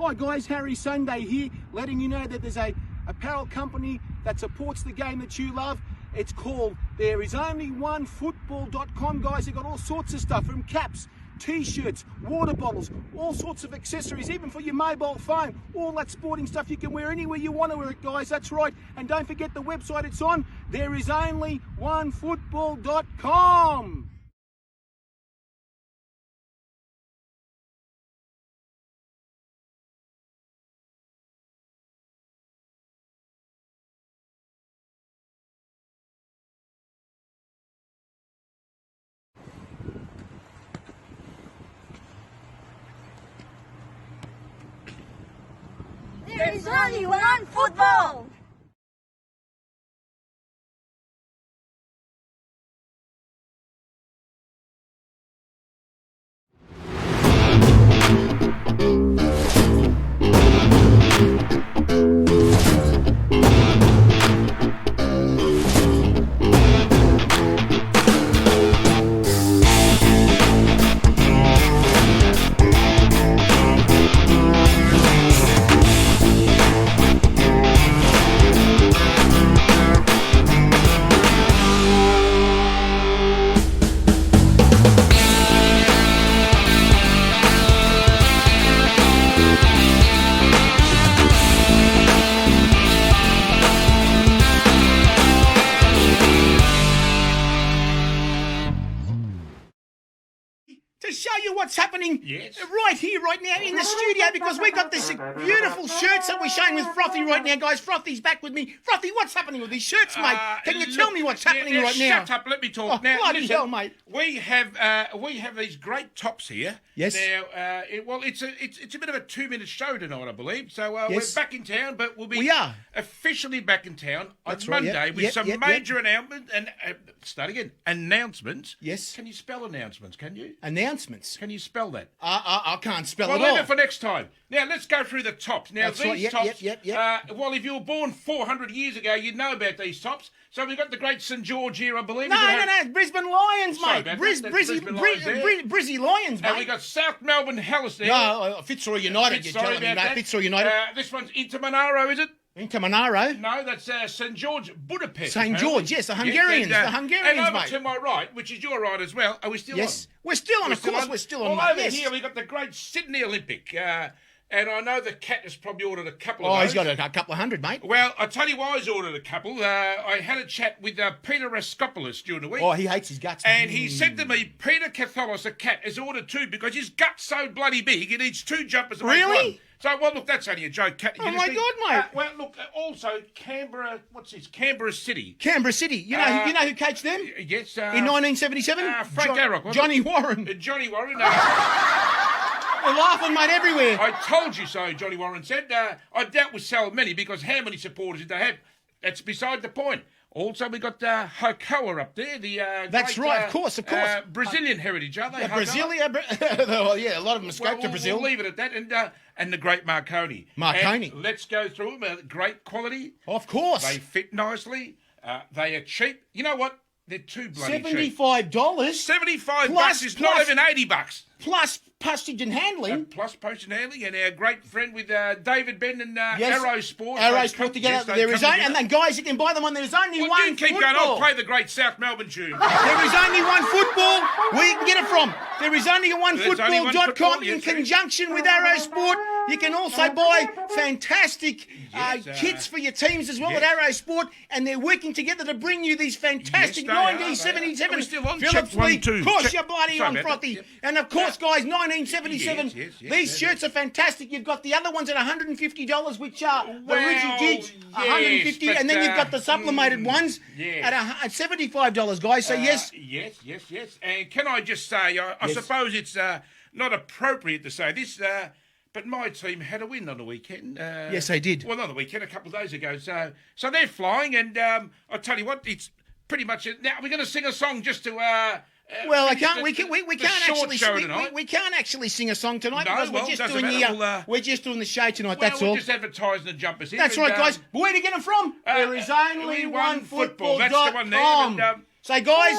Hi guys, Harry Sunday here, letting you know that there's a apparel company that supports the game that you love. It's called thereisonlyonefootball.com, guys. They've got all sorts of stuff, from caps, t-shirts, water bottles, all sorts of accessories, even for your mobile phone. All that sporting stuff you can wear anywhere you want to wear it, guys. That's right. And don't forget the website it's on, thereisonlyonefootball.com. There is only one football! To show you what's happening right here, right now in the studio, because we got this beautiful shirts that we're showing with Frothy right now, guys. Frothy's back with me. Frothy, what's happening with these shirts, mate? Can you tell me what's happening right now? Shut up, let me talk. Now, bloody listen, hell, mate. We have these great tops here. Yes. Now, it's a bit of a 2-minute show tonight, I believe. So Yes. we're back in town, but We are. officially back in town on That's right, Monday yep, with yep, some yep, major announcements and announcements. Yes. Can you spell announcements? Can you? Announcements. Can you spell that? I can't spell Well, it leave all. it for next time. Now, let's go through the tops. Now, That's these right, yep, tops, yep. well, if you were born 400 years ago, you'd know about these tops. So we've got the great St. George here, I believe. No, Brisbane Lions, Sorry mate. about that. That's Brisbane Lions there. Brizzy Lions, And mate. we got South Melbourne Hellas there. No, Fitzroy United, you're Sorry telling me, about mate. that. Fitzroy United. This one's Intermonaro, is it? Into Monaro. No, that's St. George, Budapest. St. apparently. George, yes, the Hungarians, and, the Hungarians, and over mate. to my right, which is your right as well. Are we still Yes. on? We're still on, We're of course, we're still on, Well, mate. over Yes. here, we got the great Sydney Olympic. And I know the cat has probably ordered a couple of Oh, those. he's got a couple of hundred, mate. Well, I'll tell you why he's ordered a couple. I had a chat with Peter Raskopoulos during the week. Oh, he hates his guts. And he said to me, Peter Catholos, a cat, has ordered two because his gut's so bloody big, he needs two jumpers to make Really? one. So, well, look, that's only a joke. Cat, Oh, my God, mate. well, look, also, Canberra, what's this? Canberra City. Canberra City. You know, you know who coached them? Yes. In 1977? Frank Arrock, wasn't Johnny it? Warren. Johnny Warren. We're laughing, mate, everywhere. I told you so, Johnny Warren said. I doubt we sell many because how many supporters did they have? That's beside the point. Also, we got Hokoa up there. That's great, right, of course. Brazilian heritage, are they? Brasilia. Well, yeah, a lot of them escaped to Brazil. We'll leave it at that. And the great Marconi. Marconi. And let's go through them. Great quality. Of course. They fit nicely. They are cheap. You know what? They're too bloody cheap. $75. $75 is not even $80. Plus postage and handling. Plus postage and handling, and our great friend with David Ben and Yes. Arrow Sport. Arrow They Sport come- together. yes, they There come is only, together. and then guys, you can buy them on. There's only Well, one you keep football. going. I'll play the great South Melbourne tune. There is only one football where you can get it from. There is only one There's only one football.com football, in yes, there is. conjunction with Arrow Sport. You can also buy fantastic Yes, kits for your teams as well yes. at Arrow Sport, and they're working together to bring you these fantastic Yes, they are, 1977 Are we still on? Phillips Check 1, League. 2. Of course, Check- you're bloody Sorry on, about Frothy. that, yep. And of course, guys, 1977. Yes, These shirts are fantastic. You've got the other ones at $150, which are the rigid gigs, yes, $150, but, and then you've got the sublimated ones yes. at $75, guys. So yes. Yes. And can I just say, I Yes. suppose it's not appropriate to say this, but my team had a win on the weekend. Yes, they did. Well, not the weekend, a couple of days ago. So they're flying, and I'll tell you what, it's pretty much it. Now we're going to sing a song just to. Well, I finish can't. the- We the can't short actually. show tonight. We can't actually sing a song tonight No, because well, we're just doesn't doing matter. the. We're just doing the show tonight. Well, that's we're all. just advertising the jumpers here. That's and, right, guys. But where to get them from? There is only one football. That's the one there. And, So, guys,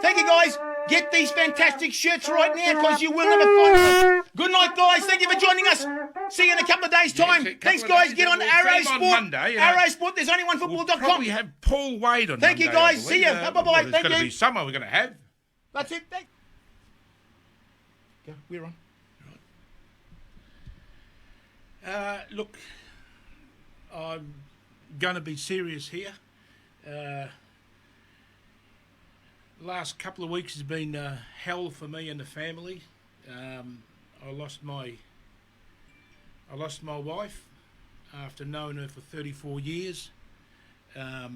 thank you, guys. Get these fantastic shirts right now because you will never find them. Good night, guys. Thank you for joining us. See you in a couple of days' time. Thanks, guys. Get on Arrow Sport. Monday, Arrow Sport. There's only one football.com. We'll probably have Paul Wade on Thank you, Monday, guys. See you. Bye-bye. There's Thank going to you. be someone we're going to have. That's it. Go. We're on. Look, I'm going to be serious here. Last couple of weeks has been hell for me and the family. I lost my wife after knowing her for 34 years. I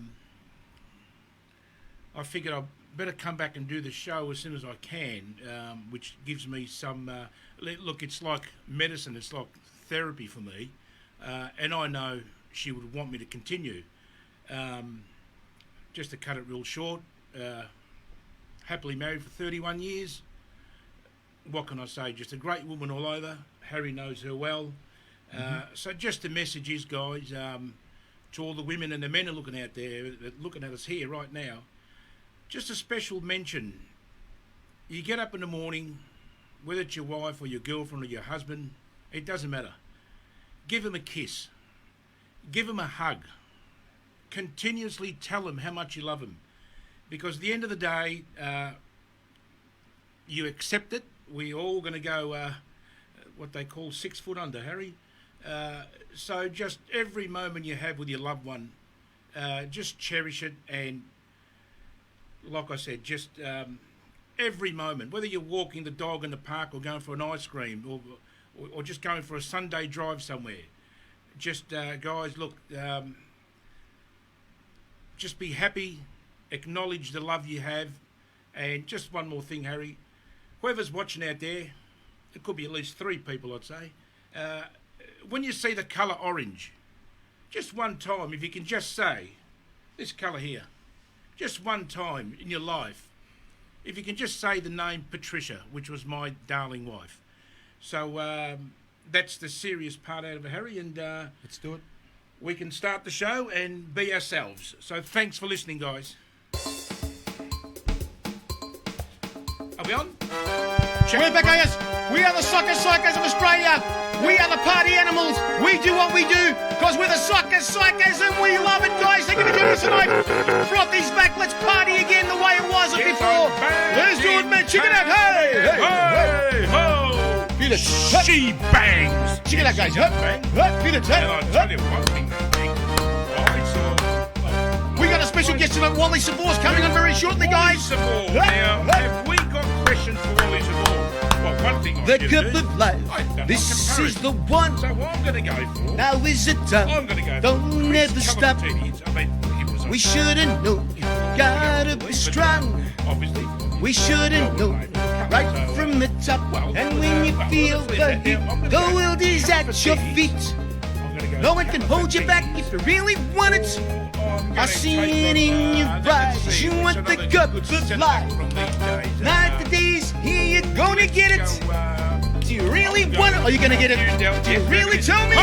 figured I'd better come back and do the show as soon as I can, which gives me some... look, it's like medicine, it's like therapy for me, and I know she would want me to continue. Just to cut it real short, happily married for 31 years. What can I say? Just a great woman all over. Harry knows her well. So just the message is, guys, to all the women and the men are looking out there, looking at us here right now, just a special mention. You get up in the morning, whether it's your wife or your girlfriend or your husband, it doesn't matter. Give them a kiss. Give them a hug. Continuously tell them how much you love them. Because at the end of the day, you accept it. We're all going to go, what they call 6 foot under, Harry. So just every moment you have with your loved one, just cherish it. And like I said, just every moment, whether you're walking the dog in the park or going for an ice cream or just going for a Sunday drive somewhere, just, guys, look, just be happy, acknowledge the love you have. And just one more thing, Harry, whoever's watching out there, it could be at least 3 people, I'd say, when you see the colour orange, just one time, if you can just say, this colour here, just one time in your life, if you can just say the name Patricia, which was my darling wife. So that's the serious part out of it, Harry, and Let's do it. we can start the show and be ourselves. So thanks for listening, guys. Are we on? We're back, guys. We are the Soccer Psychos of Australia. We are the party animals. We do what we do because we're the Soccer Psychos and we love it, guys. Thank you for joining us tonight. Frothy's back. Let's party again the way it was before. Let's do it, man. Check it out. Hey, hey, Hey, ho! Feel it. She bangs. Check it out, guys. Feel it. And I'll tell you one thing, I saw... We got a special guest tonight. Wally Savor's coming on very shortly, guys. Savor. Now, have we got questions for Wally Savor? Well, one thing The cup of life. This is the one. So what I'm going to go for... Now is it time? I'm going to go Don't for never Chris stop. Calamatidis. I mean, it was We shouldn't know. Gotta be strong. Obviously. We shouldn't know. Right from the top. And when you feel the heat, the world is at your feet. No one can hold you back if you really want it. I see it in your eyes. You want the cup of life. Not the days here, you're gonna get it. Do you really want it? Are you gonna get it? Do you really tell me?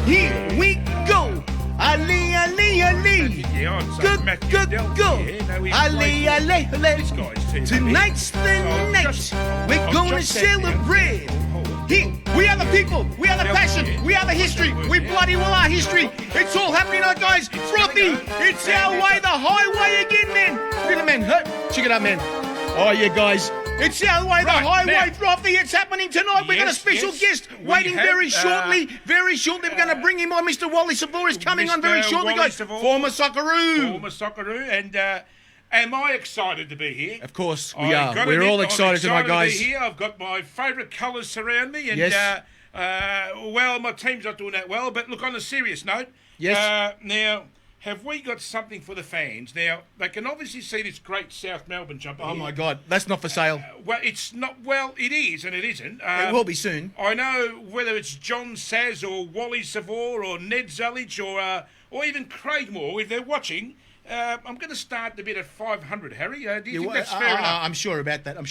Here we go. Ali, Ali, Ali. Go, go, go. Ali, Ali, Ali. Tonight's the night. We're gonna celebrate. Here, we are the people, we are the passion, we are the history, we bloody well are history. It's all happening now, guys. Frothy, it's our way, the highway again, man. Look at it, man. Check it out, man. Oh, yeah, guys. It's our way, the highway, now. Frothy. It's happening tonight. We've got a special guest waiting very shortly. Very shortly, we're going to bring him on. Mr. Wally Savor is coming on very shortly, Wally guys. Savor. Former Socceroo. Former Socceroo. And am I excited to be here? Of course, we I've are. got to We're admit, all I'm excited tonight, guys. To be here. I've got my favourite colours surround me. And, Yes. well, my team's not doing that well. But look, on a serious note. Yes. Now, have we got something for the fans? Now, they can obviously see this great South Melbourne jumper Oh, here. my God. That's not for sale. Well, it's not. Well, it is and it isn't. It will be soon. I know whether it's John Saz or Wally Savor or Ned Zulich or even Craig Moore, if they're watching, I'm going to start the bit at 500, Harry. Do you think that's fair enough? I'm sure about that. So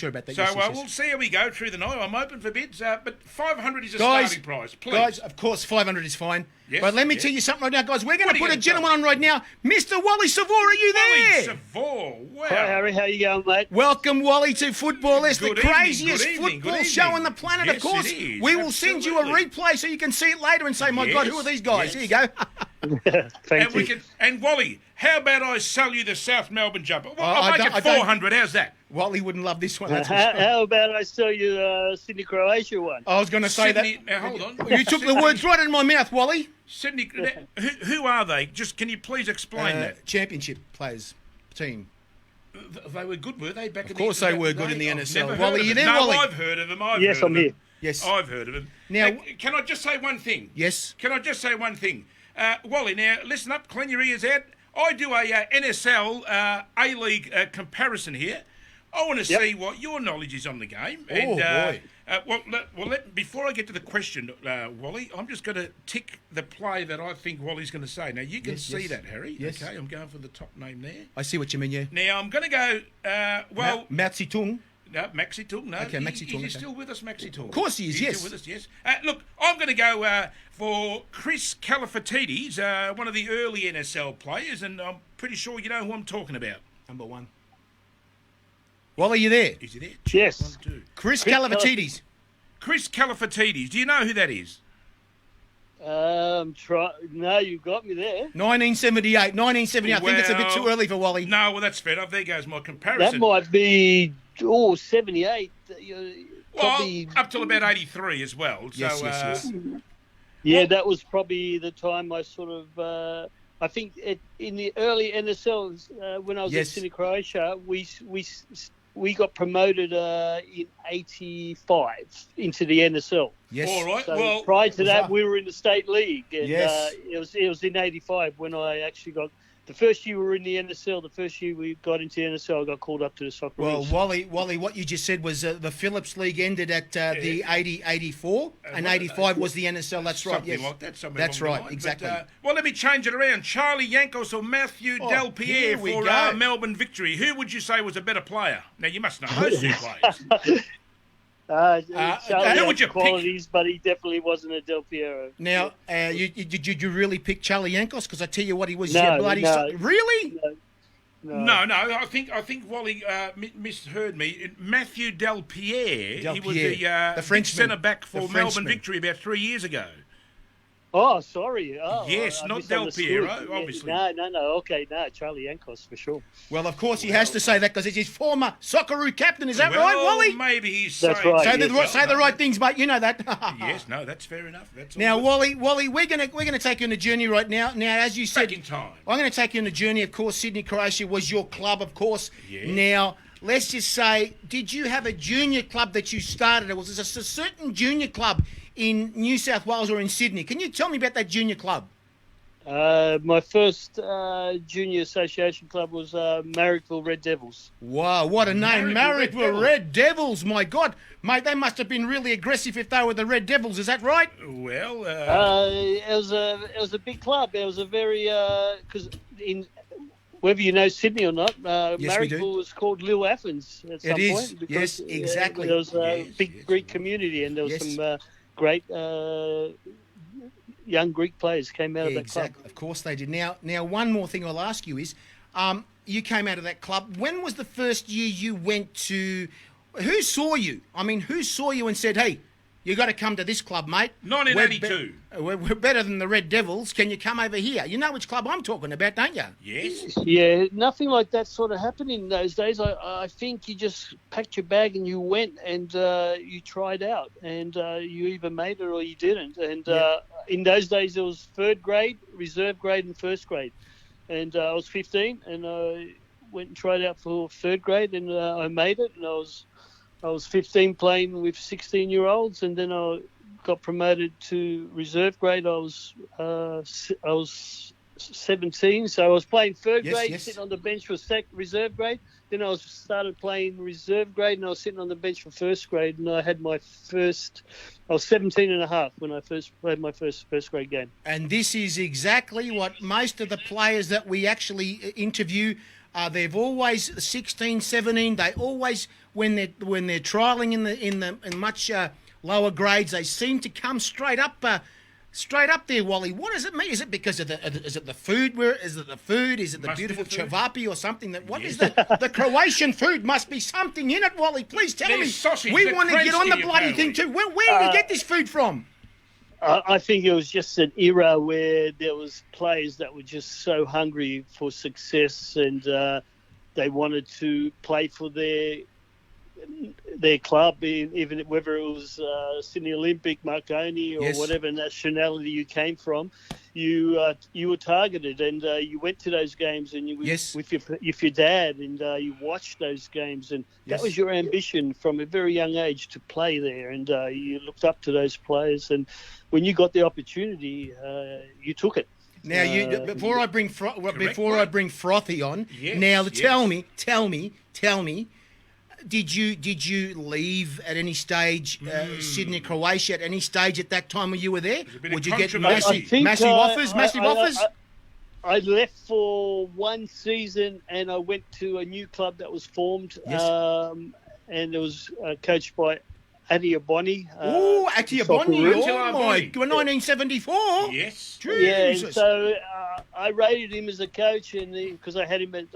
yes. we'll see how we go through the night. I'm open for bids, but 500 is a Guys, starting price, please. Guys, of course, 500 is fine. Yes, But let me yes. tell you something right now, guys. We're going What to are you put a gonna gentleman tell on right now. Mr. Wally Savor, are you Wally there? Savor, wow. Hi, Harry. How you going, mate? Welcome, Wally, to Football. It's the Good evening, craziest good evening, football good show evening. on the planet, Yes, of course. it is, We will send you a absolutely. replay so you can see it later and say, my God, who are these guys? Yes. Here you go. Thank you. And Wally, how about I sell you the South Melbourne jumper? Well, I I'll make don't- I it don't- 400. How's that? Wally wouldn't love this one. That's for How, sure. how about I sell you Sydney Croatia one? I was going to say Sydney, that. now, hold on. You took the words right out of my mouth, Wally. Sydney, who are they? Just can you please explain that? Championship players team. They were good, were they? Of course they were good in the I've NSL. never heard Wally, of you them. there, No, Wally? I've heard of them. Yes, I'm here. Yes. I've heard of them. Now- Can I just say one thing? Yes. Can I just say one thing? Wally, now, listen up, clean your ears out. I do a NSL A-League comparison here. I want to Yep. see what your knowledge is on the game. Boy. Before I get to the question, Wally, I'm just going to tick the play that I think Wally's going to say. Now, you can Yes, see yes. that, Harry. Yes. Okay, I'm going for the top name there. I see what you mean, yeah. Now, I'm going to go, Mao Zedong. no, Maxi Tung, no. Okay, Maxi Tung, He's okay. still with us, Maxi Tung. Of course he is, He's yes. still with us, yes. Look, I'm going to go for Chris Calafatides, one of the early NSL players, and I'm pretty sure you know who I'm talking about. Number one. Wally, you there? Is he there? Yes. 1, 2. Chris Calafatides. Chris Calafatides. Do you know who that is? No, you got me there. 1978. I think it's a bit too early for Wally. No, well, that's fair enough. There goes my That comparison. might be 78. Probably, up till about 83 as well. Yes, so, yes. yeah, that was probably the time I sort of. I think in the early NSL, when I was Yes. at Sydney Croatia, we got promoted in '85 into the NSL. Yes. All right. So well, prior to was that, up. we were in the state league, and Yes. it was in '85 when I actually got the first year we were in the NSL. The first year we got into the NSL, I got called up to the Socceroo. Well, Wally, what you just said was the Phillips League ended at the 80-84, and 85 was the NSL. That's right. something Yes. like that. Something That's along the right. line. Exactly. But, well, let me change it around. Charlie Yankos or Matthew Del Pierre here we for go. Melbourne Victory. Who would you say was a better player? Now, you must know those two players. Charlie who would had you pick? qualities, but he definitely wasn't a Del Piero. Now, did you really pick Charlie Yankos? Because I tell you what, he was No, bloody. no. Really? No, I think Wally misheard me. Matthew Del Pierre. Del He was Pierre, the the Frenchman. centre back for The Melbourne Frenchman. Victory about 3 years ago. Oh, sorry. Oh, Yes, I not Del misunderstood. Piero, Yeah, obviously. No. Okay, no, Charlie Yankos for sure. Well, of course he has to say that because it's his former Socceroo captain. Is that well, right, Wally? Maybe he's That's saying... right, Say, yes. say the right things, mate. You know that. Yes, no, that's fair enough. That's all Now, good. Wally, we're gonna take you on a journey right now. Now, as you said, Back in time. I'm going to take you on a journey. Of course, Sydney Croatia was your club, of course. Yes. Now, let's just say, did you have a junior club that you started? Was there a certain junior club in New South Wales or in Sydney? Can you tell me about that junior club? My first junior association club was Marrickville Red Devils. Wow, what a name. Marrickville Marrickville Red Devils. My God. Mate, they must have been really aggressive if they were the Red Devils. Is that right? Well, It was a big club. It was a very because in whether you know Sydney or not, Yes, we do. Marrickville was called Little Athens at some It is. point. Yes, exactly. There was a Yes, big yes. Greek community, and there was Yes. some great young Greek players came out of that club. Exactly. Of course they did. Now, one more thing I'll ask you is, you came out of that club. When was the first year you went to? Who saw you? I mean, who saw you and said, "Hey, you got to come to this club, mate. 1982. We're better than the Red Devils. Can you come over here?" You know which club I'm talking about, don't you? yes. Yeah, nothing like that sort of happened in those days. I think you just packed your bag and you went and you tried out, and you either made it or you didn't. And in those days, it was third grade, reserve grade, and first grade. And I was 15, and I went and tried out for third grade, and I made it. And I was 15 playing with 16-year-olds, and then I got promoted to reserve grade. I was 17, so I was playing third Yes, grade, yes. sitting on the bench for reserve grade. Then I started playing reserve grade, and I was sitting on the bench for first grade, and I had my first. I was 17 and a half when I first played my first grade game. And this is exactly what most of the players that we actually interview, they've always 16, 17. They always, when they're trialing in much lower grades, they seem to come straight up there, Wally. What does it mean? Is it because of the food? Is it the food? Is it the Must be beautiful the food. cevapi or something? What is the Croatian food? Must be something in it, Wally. Please tell There's me. sausage, We the want to get on the Krenski, bloody thing apparently. too. Where do you get this food from? I think it was just an era where there was players that were just so hungry for success, and they wanted to play for their club, even whether it was Sydney Olympic, Marconi, or Yes. whatever nationality you came from. You were targeted, and you went to those games, and you Yes. with your dad, and you watched those games, and Yes. that was your ambition from a very young age to play there, and you looked up to those players, and when you got the opportunity, you took it. Now, before I bring Frothy on. Yes, now, yes. tell me. Did you leave at any stage Sydney, Croatia? At any stage at that time when you were there? a bit of Would you get controversy. massive offers? Massive offers? I left for one season, and I went to a new club that was formed, Yes. and it was coached by Adi Aboni. Oh, Atiaboni! Socceroo. Oh my! 1974. Yes. Yeah, Jesus. so I rated him as a coach, and because I had him at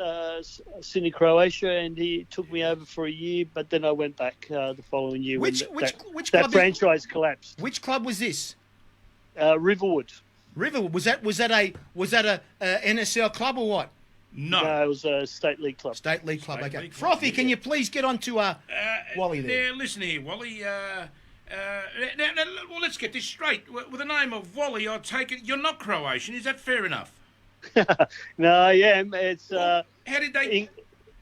Sydney, Croatia, and he took me over for a year. But then I went back the following year. Which when club? that franchise collapsed. Which club was this? Riverwood. Riverwood. Was that a NSL club or what? No. No, it was a state league club. State League club. State Okay. League club, Frothy, yeah. can you please get on to Wally there? Now, listen here, Wally. Well, let's get this straight. With the name of Wally, I take it you're not Croatian. Is that fair enough? No, I am. It's How did they...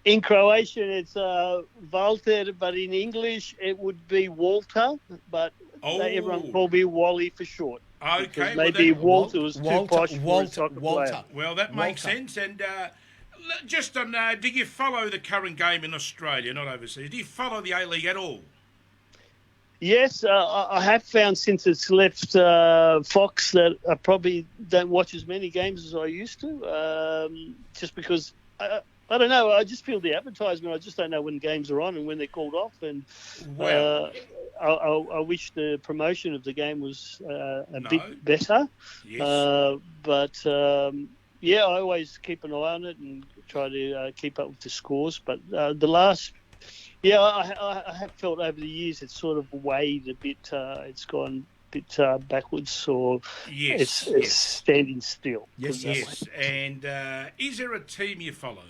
in Croatian, it's Walter, but in English, it would be Walter. But everyone called me Wally for short. Okay. Because well, maybe that- Walter was too posh for a soccer player. Well, that makes Walter. sense. And just on, do you follow the current game in Australia, not overseas? Do you follow the A-League at all? Yes, I have found since it's left Fox that I probably don't watch as many games as I used to, just because, I don't know, I just feel the advertisement. I just don't know when games are on and when they're called off. And Well, I wish the promotion of the game was a No. bit better. yes. But yeah, I always keep an eye on it and try to keep up with the scores. But the last... Yeah, I have felt over the years it's sort of waned a bit. It's gone a bit backwards, or Yes, it's yes. standing still. Yes, Yes. And is there a team you follow?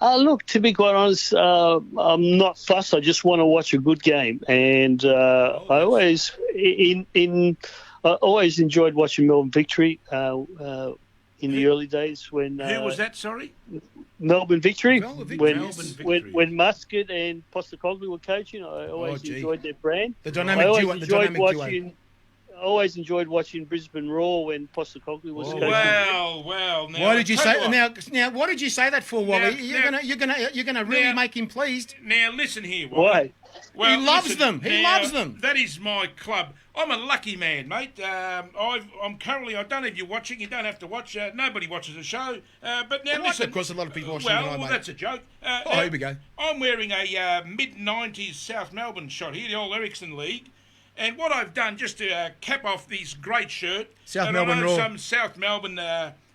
Look, to be quite honest, I'm not fussed. I just want to watch a good game, and I always I always enjoyed watching Melbourne Victory in the early days when Who was that, sorry? Melbourne Victory, Melbourne Victory, when, Melbourne Victory. when Muscat and Postacoglu were coaching. I always gee. enjoyed their brand. The I dynamic always duo. always enjoyed watching Brisbane Roar when Postacoglu was coaching. Well. Now, Why did you tell say what. now? What did you say that for, Wally? Now- You're gonna really now- make him pleased. Now, listen here, Wally. Why? He loves them. He loves them. That is my club. I'm a lucky man, mate. I'm currently. I don't know if you're watching. You don't have to watch. Nobody watches the show. But now listen. Of course, a lot of people watch Well, them, mate. that's a joke. Here we go. I'm wearing a mid-90s South Melbourne shot here, the old Ericsson League. And what I've done, just to cap off this great shirt, South and Melbourne I know Roar. some South Melbourne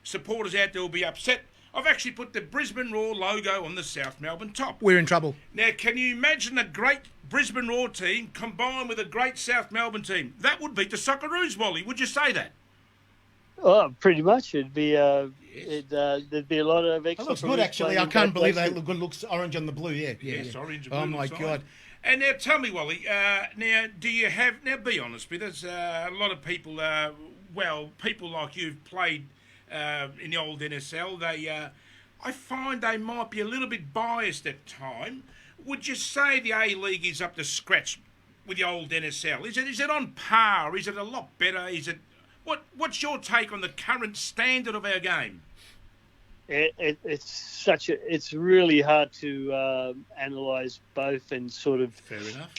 supporters out there will be upset. I've actually put the Brisbane Roar logo on the South Melbourne top. We're in trouble. Now, can you imagine a great Brisbane Roar team combined with a great South Melbourne team? That would beat the Socceroos, Wally. Would you say that? Oh, pretty much. It'd be there'd be a lot of It extra. looks good, actually. I can't believe that look good. Looks orange on the blue. Yeah. Yes, orange and Oh blue my looks fine. God. And now, tell me, Wally. Now, do you have? Now, be honest with us. A lot of people, people like you've played in the old NSL. I find they might be a little bit biased at time. Would you say the A-League is up to scratch with the old NSL? Is it on par? Is it a lot better? What's your take on the current standard of our game? It's really hard to analyse both and sort of Fair enough.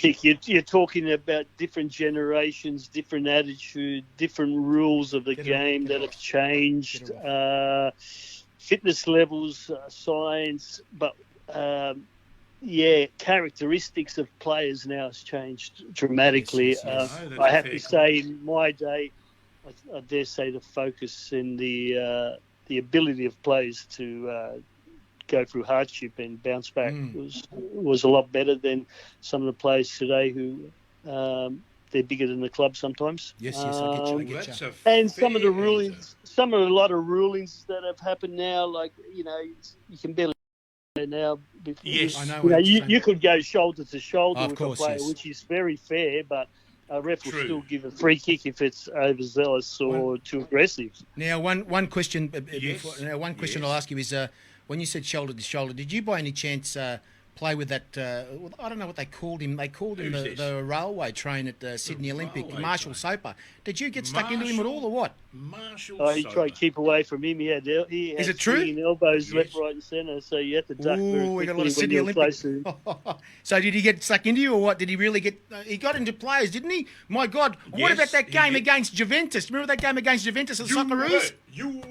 You're talking about different generations, different attitude, different rules of the game that have changed, fitness levels, science, but characteristics of players now has changed dramatically. Yes. I have to say, in my day, I dare say the focus in the ability of players to go through hardship and bounce back was a lot better than some of the players today who they're bigger than the club sometimes. Yes, I get you. And some of the rulings, a lot of rulings that have happened now, like you can barely now. Yes, I know. You could go shoulder to shoulder Of with course, a player, yes. very fair, but a ref will True. still give a free kick if it's overzealous or too aggressive. Now, one question. Yes. I'll ask you is, when you said shoulder to shoulder, did you by any chance play with that? I don't know what they called him. They called him the railway train at Sydney Olympic, railway Marshall train. Soper. Did you get stuck into him at all, or what? Marshall. He tried to keep away from him. He had Is it true? swinging elbows Yes. left, right, and centre, so you had to duck very Ooh, we quickly got a lot of when Sydney you were Olympic. close to him. So did he get stuck into you, or what? Did he really get? He got into players, didn't he? My God, what Yes, about that he game did. against Juventus? Remember that game against Juventus at Socceroos?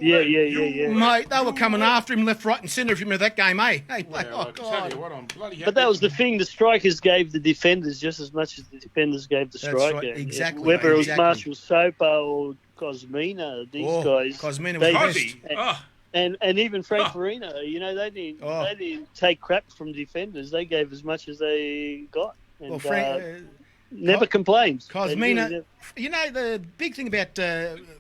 Yeah. Mate, they were coming after him left, right, and centre. If you remember that game, eh? Hey, Well, oh I tell God. you what, I'm bloody happy. But that was the thing. The strikers gave the defenders just as much as the defenders gave the That's striker. right, exactly, Whether it was exactly. Marshall Soper or Cosmina, these guys. Cosmina they- was Cosy. best. Oh, And even Frank Oh. Farina, they didn't Oh. they didn't take crap from defenders. They gave as much as they got. And, Well, Frank, never complained. They Cosmina, really you know the big thing about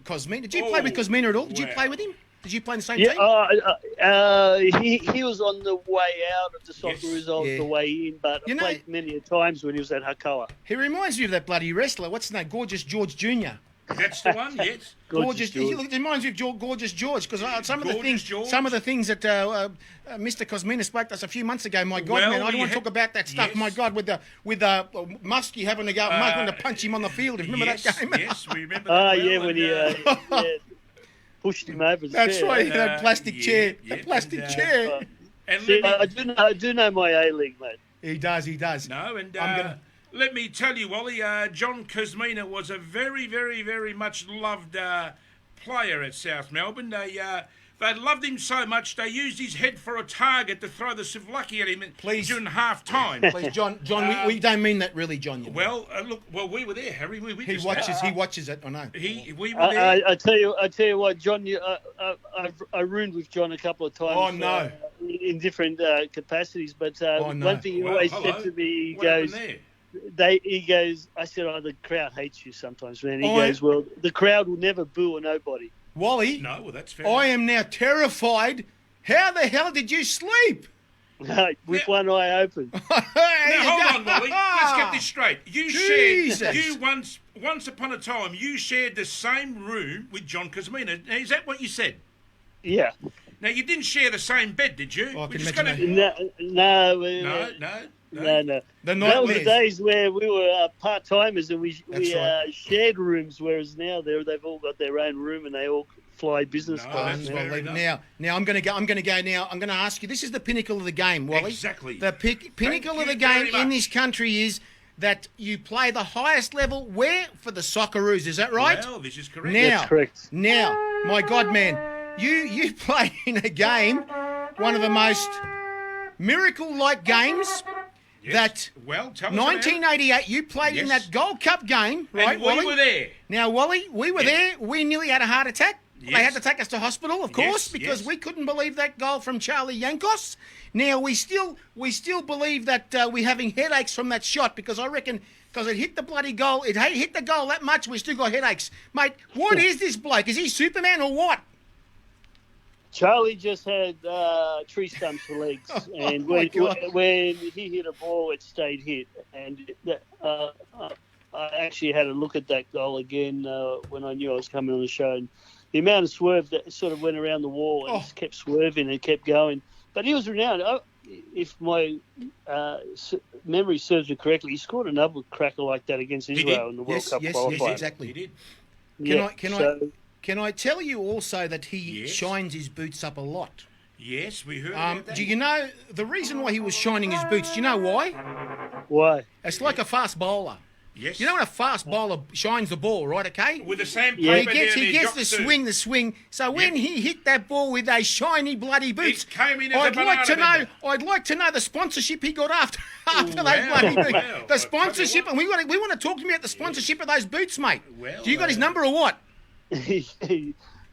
Cosmina. Did you play with Cosmina at all? Did you wow. play with him? Did you play in the same Yeah, team? he was on the way out of the Socceroos, I was Yeah. the way in, but You I know- played many a times when he was at Hakoa. He reminds me of that bloody wrestler. What's his name? Gorgeous George Jr. that's the one. Yes. Gorgeous. George. He reminds me of Gorgeous George because some of the Gorgeous things, George. some of the things that Mr. Cosmina spoke to us a few months ago. My God, Well, man, I don't we want to had- talk about that stuff. yes. My God, with Muskie having to go, having to punch him on the field. Remember yes, that game? Yes, we remember that. Yeah, well, when and, he pushed him over the That's chair. right. That plastic yeah, chair. yeah, That plastic and, chair. and See, let me, I do know my A-League, mate. He does. no, and I'm gonna- let me tell you, Wally, John Kosmina was a very, very, very much loved player at South Melbourne. They loved him so much they used his head for a target to throw the Savlaki at him Please. during half time. Please, John, we don't mean that really, John. You know. Well, we were there, Harry. We he witnessed watches. that. He watches it. I know. We were there. I tell you what, John. I roomed with John a couple of times. Oh, no. In different capacities, but Oh, no. one thing he Well, always hello. said to me, he What happened goes, there? he goes, I said, the crowd hates you sometimes, man. He Oh, goes, well, the crowd will never boo a nobody. Wally, No, well, that's fair. I am now terrified. How the hell did you sleep? With Yeah. one eye open. Now, hold on, Wally. Let's get this straight. You Jesus. shared. Once upon a time, you shared the same room with John Kosmina. Now, is that what you said? Yeah. Now, you didn't share the same bed, did you? Oh, I We can just imagine gotta- No. No. The That was the nightmares. days where we were part timers and we right. shared rooms, whereas now they've all got their own room and they all fly business No, class. that's now. fair Unbelievable. enough. Now I'm going to go. I'm going to ask you. This is the pinnacle of the game, Wally. Exactly. The pinnacle Thank of the you game very in much. this country is that you play the highest level. Where for the Socceroos? Is that right? Well, this is correct. Now, That's correct. Now, my God, man, you play in a game, one of the most miracle-like games. Yes. That well, tell us about it. 1988, you played in Yes. that Gold Cup game, right, And we Wally? were there. Now, Wally, we were Yes. there. We nearly had a heart attack. They Yes. had to take us to hospital, of course, Yes, because yes. we couldn't believe that goal from Charlie Yankos. Now, we still believe that we're having headaches from that shot because I reckon because it hit the bloody goal. It hit the goal that much, we still got headaches. Mate, what is this bloke? Is he Superman or what? Charlie just had tree stumps for legs, and my God. when he hit a ball, it stayed hit. And I actually had a look at that goal again when I knew I was coming on the show. And the amount of swerve that sort of went around the wall and just kept swerving and kept going. But he was renowned. If my memory serves me correctly, he scored another cracker like that against Israel in the World Cup qualifier. Exactly. He did. Can I tell you also that he Yes. shines his boots up a lot? Yes, we heard about that. Do you know the reason why he was shining his boots? Do you know why? Why? It's like a fast bowler. Yes. You know when a fast bowler shines the ball, right? Okay. With the sandpaper He gets the swing. So when he hit that ball with those shiny bloody boots, It came in as a banana. I'd like to know the sponsorship he got after those bloody boots. Well, The sponsorship, and we want to talk to me about the sponsorship of those boots, mate. Well, Do you got his number or what?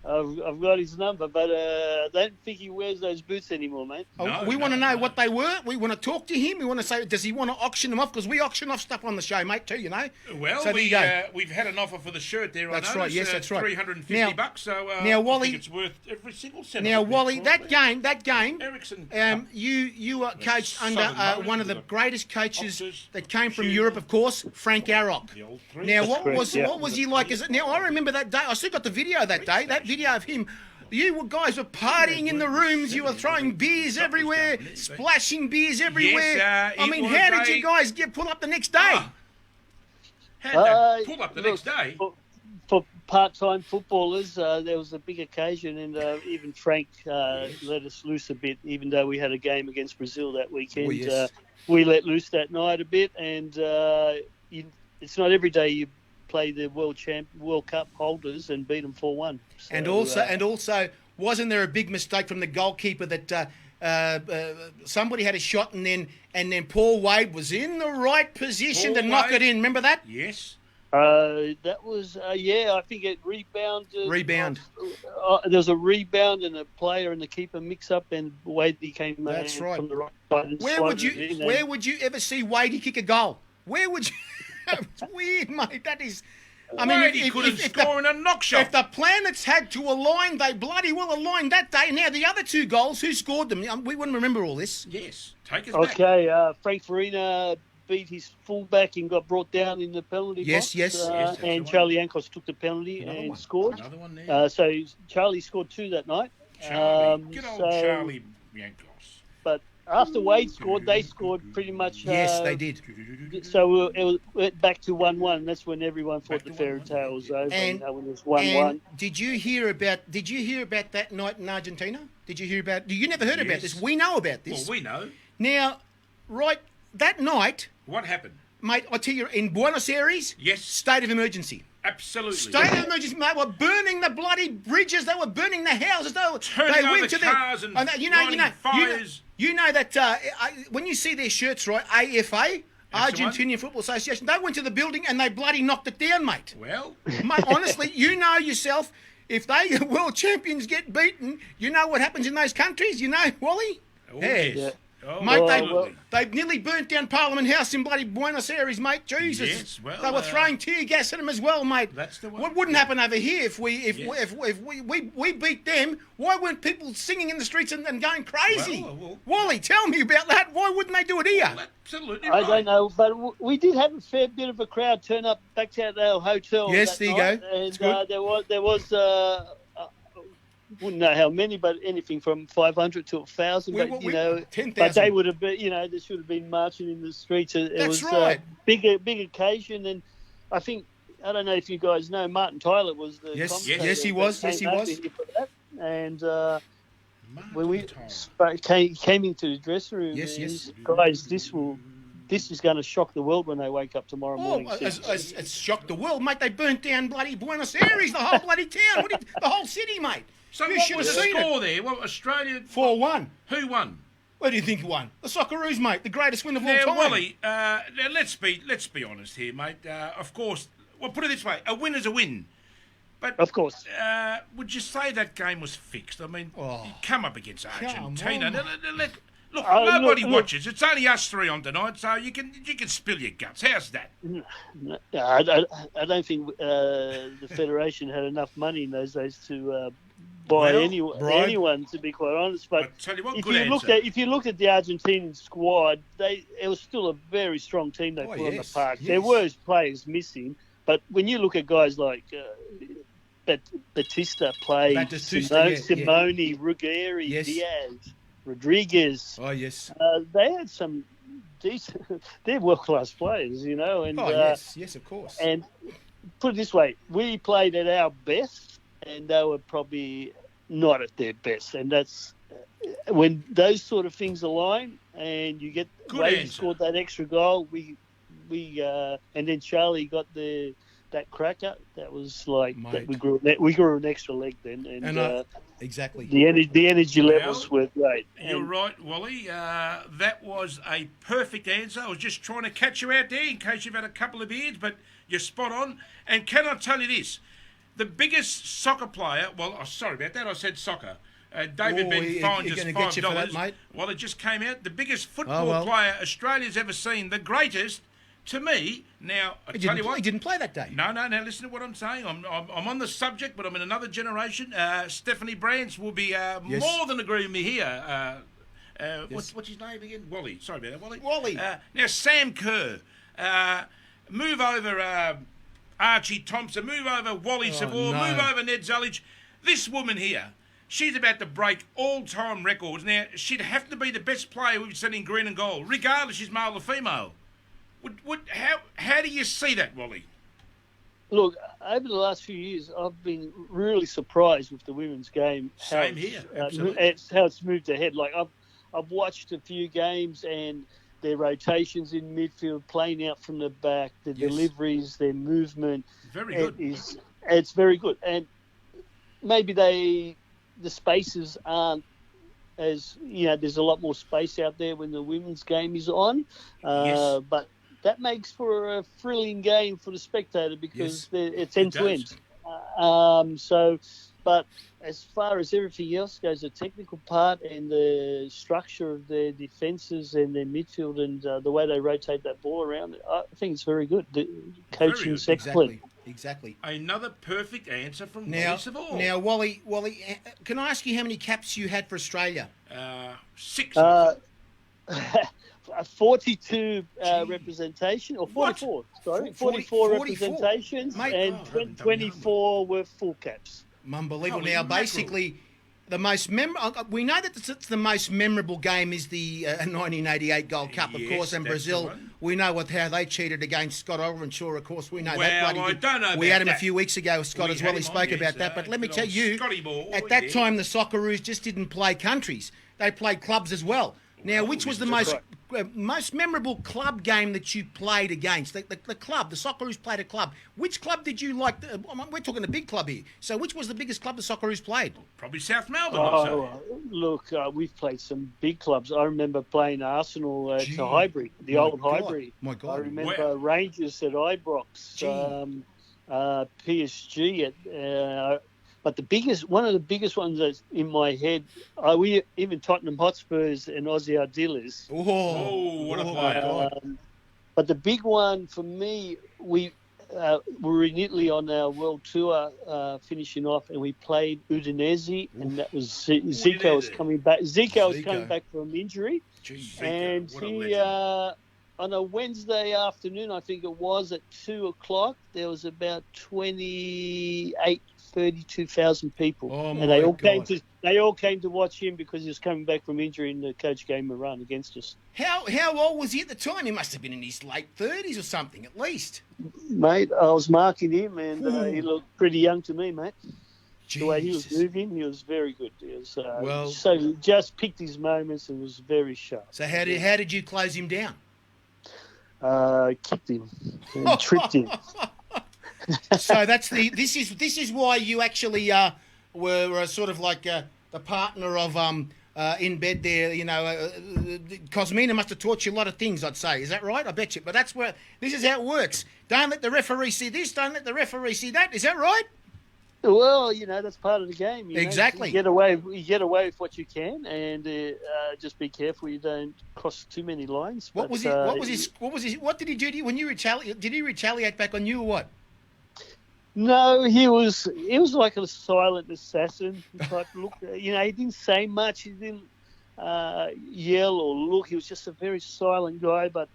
I've got his number, but I don't think he wears those boots anymore, mate. We want to know what they were. We want to talk to him. We want to say, does he want to auction them off? Because we auction off stuff on the show, mate, too, you know. Well, so there you go. We've had an offer for the shirt there. That's I right. Yes, that's right. $350. So now, Wally, I think it's worth every single cent. Now, Wally, that game, Ericsson. you were coached under Southern one of the Motors, greatest coaches Oxers, that came from Tudor. Europe, of course, Frank Arrock. The old three. Now, That's correct, yeah. what was he like? Now, I remember that day. I still got the video that day. That video of him. You guys were partying in the rooms. You were throwing beers everywhere, splashing beers everywhere. Yes, I mean, how did you guys pull up the next day? Had to pull up the next day. For part-time footballers, there was a big occasion, and even Frank let us loose a bit, even though we had a game against Brazil that weekend. Oh, yes. We let loose that night a bit, and it's not every day you play the World Cup holders and beat them 4-1. So, And also, wasn't there a big mistake from the goalkeeper that somebody had a shot and then Paul Wade was in the right position to knock it in? Remember that? Yes. That was I think it rebounded. There was a rebound and a player and the keeper mix up, and Wade came That's right. from the right side. And Where would you ever see Wadey kick a goal? Where would you? It's weird, mate. That is. I mean, he couldn't score in a knock shot. If the planets had to align, they bloody well aligned that day. Now, the other two goals, who scored them? We wouldn't remember all this. Yes. Take us back. Okay, Frank Farina beat his fullback and got brought down in the penalty box. Yes, and Charlie Ankos took the penalty and scored. Another one there. So Charlie scored 2 that night. Charlie. Good old Charlie Yankos. But after Wade scored, they scored pretty much. Yes, they did. So it went back to 1-1. That's when everyone thought the fairy tale was over. And when it was 1-1. Did you hear about that night in Argentina? Did you hear about? You never heard about this? We know about this. Well, we know. Now, right that night, What happened? mate. I tell you, in Buenos Aires, Yes. state of emergency. Absolutely. State of emergency. They were burning the bloody bridges. They were burning the houses. Turning over cars and lighting fires. You know that when you see their shirts, right? AFA, That's the one. Argentinian Football Association. They went to the building and they bloody knocked it down, mate. Well, Mate, honestly, you know yourself. If they world champions get beaten, you know what happens in those countries. You know, Wally. yes. Yeah. Oh, Mate, absolutely. they nearly burnt down Parliament House in bloody Buenos Aires, mate. Jesus, Yes, well, they were throwing tear gas at them as well, mate. That's the one. What wouldn't happen over here if we beat them? Why weren't people singing in the streets and going crazy? Well. Wally, tell me about that. Why wouldn't they do it here? Absolutely I right. don't know, but we did have a fair bit of a crowd turn up back to our hotel. Yes, that there you night, go. And It's good. there was wouldn't know how many, but anything from 500 to 1,000. But 10,000. but they would have been, there should have been marching in the streets. It That's was right. a big occasion, and I think I don't know if you guys know Martin Tyler was the Yes, commentator yes, he that was. came Yes, he over was. here for that. And Martin when we Tyler. came into the dressing room, Yes, and yes. guys, this is going to shock the world when they wake up tomorrow morning. It's shocked the world, mate. They burnt down bloody Buenos Aires, the whole bloody town. The whole city, mate. So You what should was have the seen it. score there? Well, Australia... 4-1. Who won? What do you think won? The Socceroos, mate. The greatest win of all Now, time. Wally, now let's be honest here, mate. Of course, well, put it this way: a win is a win. But Of course. would you say that game was fixed? I mean, Oh. you come up against Argentina. on. Look, Oh, nobody look. watches. It's only us three on tonight, so you can spill your guts. How's that? No, I don't think the Federation had enough money in those days to buy Well, anyone, to be quite honest. But I tell you what, if good you answer. if you look at the Argentinian squad, it was still a very strong team they put on the yes, park. yes. There were players missing, but when you look at guys like Batista played, Batista, yeah, Simone, Ruggeri, Yes. Diaz, Rodriguez. Oh, yes. They had some decent. They're world class players, and Oh, yes, of course. and put it this way, we played at our best, and they were probably not at their best. And that's when those sort of things align, and you get Wade scored that extra goal. We and then Charlie got that cracker. That was like that we grew an extra leg then, and exactly the energy levels were great. You're right, Wally. That was a perfect answer. I was just trying to catch you out there in case you've had a couple of beers, but you're spot on. And can I tell you this? The biggest soccer player, sorry about that, I said soccer. David Ben fined us $5. Mate. Well, it just came out. The biggest football player Australia's ever seen, the greatest, to me. Now, I tell you what. He didn't play that day. No, listen to what I'm saying. I'm on the subject, but I'm in another generation. Stephanie Brands will be more than agreeing with me here. What's his name again? Wally. Sorry about that, Wally. Wally. Now, Sam Kerr. Move over Archie Thompson. Move over Wally Savor. Move over Ned Zulich. This woman here, she's about to break all-time records. Now, she'd have to be the best player we've seen in green and gold, regardless she's male or female. How do you see that, Wally? Look, over the last few years, I've been really surprised with the women's game. Same here, absolutely. How it's moved ahead. Like I've watched a few games, and their rotations in midfield, playing out from the back, the deliveries, their movement. Very good. It's very good, and maybe the spaces aren't as there's a lot more space out there when the women's game is on, but that makes for a thrilling game for the spectator because it's end to end. But as far as everything else goes, the technical part and the structure of their defences and their midfield and the way they rotate that ball around, I think it's very good. The coaching's excellent. Exactly. Another perfect answer from Wally Savor. Now, Wally, can I ask you how many caps you had for Australia? 6. 42 representation, or 44, what? sorry. 44 representations, Mate, and 24 were full caps. Unbelievable. Now, basically, the most we know that it's the most memorable game is the 1988 Gold Cup, of course, and Brazil. We know how they cheated against Scott Olrenshaw, of course. We know that. I don't know. We had him a few weeks ago, Scott, as well. He spoke about that. But let me tell you, at that time, the Socceroos just didn't play countries. They played clubs as well. Now, which was the most memorable club game that you played against? The club, the Socceroos played a club. Which club did you like? We're talking a big club here. So which was the biggest club the Socceroos played? Probably South Melbourne. Look, we've played some big clubs. I remember playing Arsenal at Highbury, the old Highbury. My God. I remember Rangers at Ibrox, PSG at... But one of the biggest ones that's in my head, even Tottenham Hotspurs and Aussie Armadillos. Oh, what a player! But the big one for me, we were in Italy on our world tour, finishing off, and we played Udinese, and that was Zico was coming back. Zico was coming back from injury, and he on a Wednesday afternoon, I think it was at 2:00, there was about 32,000 people, and they all came to watch him because he was coming back from injury, and the coach gave him a run against us. How old was he at the time? He must have been in his late 30s or something, at least. Mate, I was marking him, and he looked pretty young to me, mate. Jesus. The way he was moving, he was very good. He was, so he just picked his moments and was very sharp. So how did you close him down? Kicked him and tripped him. So this is why you actually were sort of like the partner of in bed there. Cosmina must have taught you a lot of things, I'd say. Is that right? I bet you. But this is how it works. Don't let the referee see this. Don't let the referee see that. Is that right? Well, that's part of the game. Exactly. You get away with what you can, and just be careful you don't cross too many lines. What did he do to you when you retaliate? Did he retaliate back on you or what? No, he was like a silent assassin type look. He didn't say much. He didn't yell or look. He was just a very silent guy, but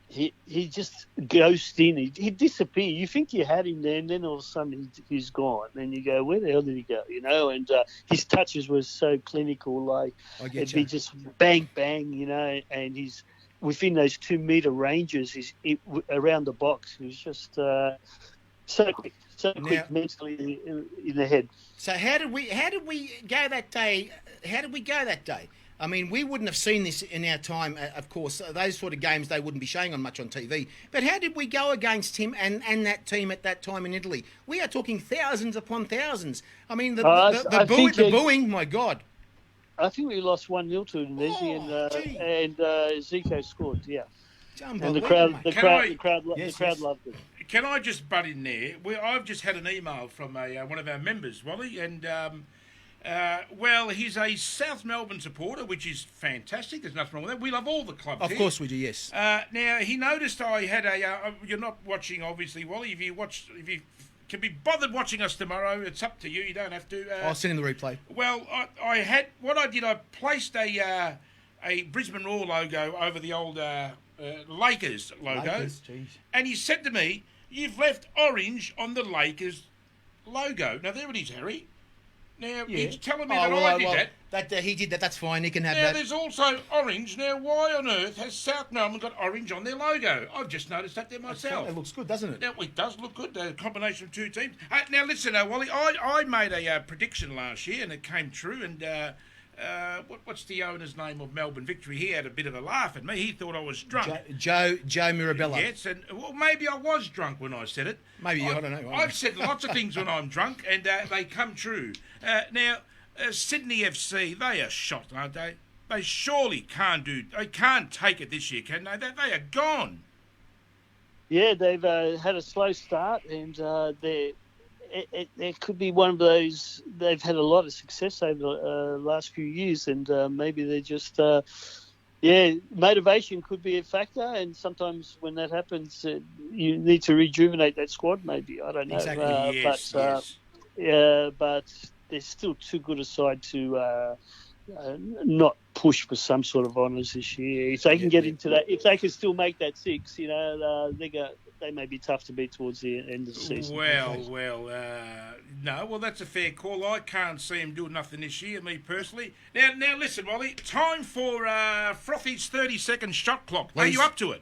he just ghosted in. He'd disappear. You think you had him there, and then all of a sudden he's gone. And you go, where the hell did he go? And his touches were so clinical. Like it'd be just bang, bang, and he's within those 2 meter ranges. He's around the box. He was just So quick Now- mentally in the head. So how did we go that day? How did we go that day? I mean, we wouldn't have seen this in our time, of course. Those sort of games they wouldn't be showing on much on TV. But how did we go against him and that team at that time in Italy? We are talking thousands upon thousands. I mean, the booing, my God. I think we lost 1-0 to Udinese, and Zico scored. Yeah, It's and unbelievable, the mate. crowd Yes. loved it. Can I just butt in there? I've just had an email from one of our members, Wally, and well, he's a South Melbourne supporter, which is fantastic. There's nothing wrong with that. We love all the clubs. Of course we do, yes. Now he noticed I had you're not watching, obviously, Wally. If you can be bothered watching us tomorrow, it's up to you. You don't have to. I'll send in the replay. Well, I placed a Brisbane Roar logo over the old Lakers logo, Lakers, jeez. and he said to me, "You've left orange on the Lakers logo." Now there it is, Harry. Now he's telling me that I did that. He did that. That's fine. He can have Now that. there's also orange. Now why on earth has South Melbourne got orange on their logo? I've just noticed that there myself. It looks good, doesn't it? Now, it does look good, the combination of two teams. Now, listen, Wally, I made a prediction last year, and it came true, and what's the owner's name of Melbourne Victory? He had a bit of a laugh at me. He thought I was drunk. Joe Mirabella. Yes, and well, maybe I was drunk when I said it. Maybe, I don't know. I've said lots of things when I'm drunk, and they come true. Now, Sydney FC, they are shot, aren't they? They surely they can't take it this year, can they? They are gone. Yeah, they've had a slow start, and it could be one of those. They've had a lot of success over the last few years, and maybe they're just, motivation could be a factor. And sometimes when that happens, you need to rejuvenate that squad. Maybe, I don't know. Exactly. Yes. But they're still too good a side to not push for some sort of honours this year. If they can get into that, if they can still make that 6, they may be tough to beat towards the end of the season. No, that's a fair call. I can't see him doing nothing this year, me personally. Now listen, Wally, time for Frothy's 30-second shot clock. Please. Are you up to it?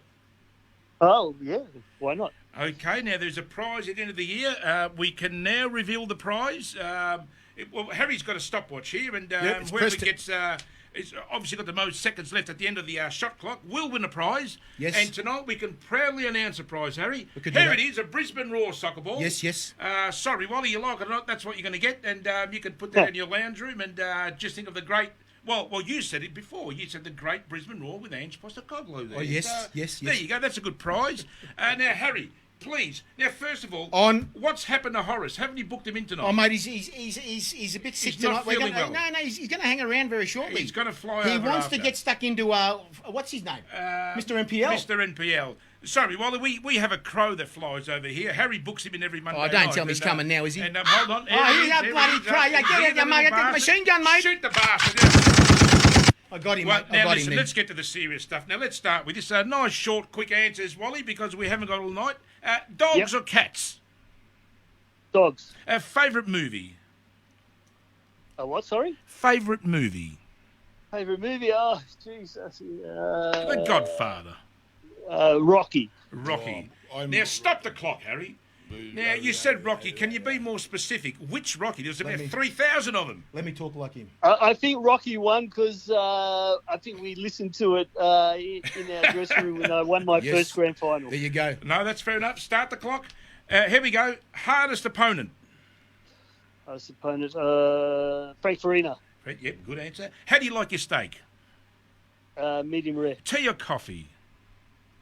Oh, yeah, why not? Okay, now there's a prize at the end of the year. We can now reveal the prize. Harry's got a stopwatch here, and whoever gets... It's obviously got the most seconds left at the end of the shot clock will win a prize. Yes. And tonight we can proudly announce a prize, Harry. Here it is, a Brisbane Roar soccer ball. Yes. Sorry, Wally, you like it or not, that's what you're going to get. And you can put that in your lounge room and just think of the great... Well, you said it before. You said the great Brisbane Roar with Ange Postecoglou there. Oh, yes. There you go. That's a good prize. Now, Harry... Please. Now, first of all, what's happened to Horace? Haven't you booked him in tonight? Oh, mate, he's a bit sick He's not tonight. feeling well. No, he's going to hang around very shortly. He's going to fly He over wants after. to get stuck into, what's his name? Mr. NPL. Mr. NPL. Sorry, Wally, we have a crow that flies over here. Harry books him in every Monday night. Don't tell me he's coming now, is he? And hold on. He's a bloody crow. Yeah, get it, mate. Get the machine gun, mate. Shoot the bastard. I got him, Well, mate. now listen, let's get to the serious stuff. Now, let's start with this. Nice, short, quick answers, Wally, because we haven't got all night. Dogs or cats? Dogs. Favourite movie? What, sorry? Favourite movie? Favourite movie? Oh, jeez. The Godfather. Rocky. Rocky. Now, stop the clock, Harry. Now, you said Rocky. Can you be more specific? Which Rocky? There's about 3,000 of them. Let me talk like him. I think Rocky won because I think we listened to it in our dressing room when I won my first grand final. There you go. No, that's fair enough. Start the clock. Here we go. Hardest opponent? Hardest opponent, Frank Farina. Yep, good answer. How do you like your steak? Medium rare. Tea or coffee?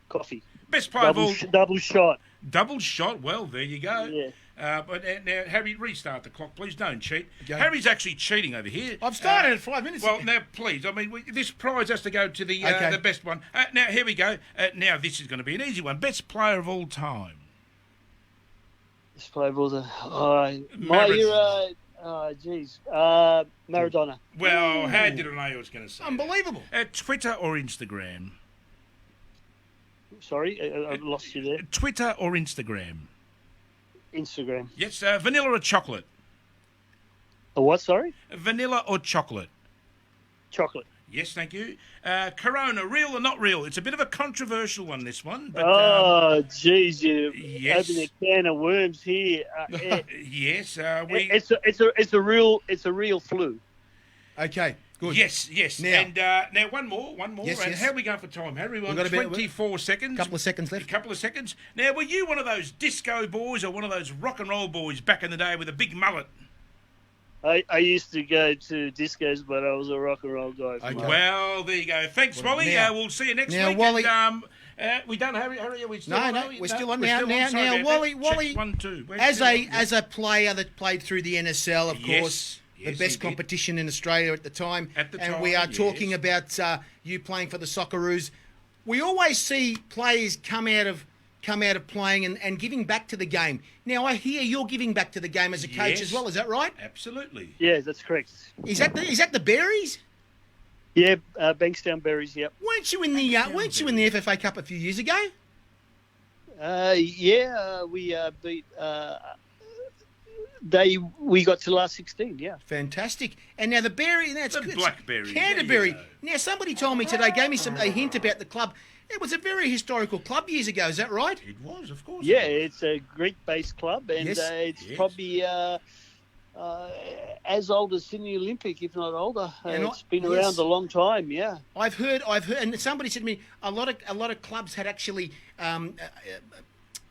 Coffee. Best player of all... Double shot. Double shot. Well, there you go. Yeah. But now, Harry, restart the clock, please. Don't cheat. Go. Harry's actually cheating over here. I've started at 5 minutes Well, ago. now, please. I mean, this prize has to go to the best one. Now, here we go. Now, this is going to be an easy one. Best player of all time. Best player of all time. Maradona. Well, how did I know you was going to say Unbelievable. that? Twitter or Instagram? Sorry, I lost you there. Twitter or Instagram? Instagram. Yes, vanilla or chocolate? A what, sorry? Vanilla or chocolate? Chocolate. Yes, thank you. Corona, real or not real? It's a bit of a controversial one, this one. But, Oh, geez, you yes. open a can of worms here. Yes, It's a real flu. Okay, good. Yes. Now- And now one more. Yes, And yes. how are we going for time, Harry? We're on got a bit- 24 seconds. Couple of seconds left. A couple of seconds. Now, were you one of those disco boys or one of those rock and roll boys back in the day with a big mullet? I used to go to discos, but I was a rock and roll guy. Okay. Well, there you go. Thanks, Wally. now- We'll see you next now, week. Wally- And, we done, Harry? Are we still on? No, Are we? we're still on we're now. still on. Sorry Now, about Wally, that. Wally, Check 1, 2. We're as still a on. as a player that played through the NSL, of Yes. course, the Yes, best he did. competition in Australia at the time. At the and time, we are yes. talking about you playing for the Socceroos. We always see players come out of playing and giving back to the game. Now I hear you're giving back to the game as a coach Yes. as well. Is that right? Absolutely. Yeah, that's correct. Is that the Berries? Yeah, Bankstown Berries. Yep. Weren't you in the FFA Cup a few years ago? We beat. We got to last 16. Yeah. Fantastic. And now the Berry, that's The Blackberry. Canterbury. There you Now somebody told me today, gave me a hint about the club. It was a very historical club years ago. Is that right? It was, of course. Yeah, it it's a Greek-based club, and Yes. it's Yes. probably as old as Sydney Olympic, if not older. And It's been yes. around a long time. Yeah. I've heard, and somebody said to me, a lot of clubs had actually,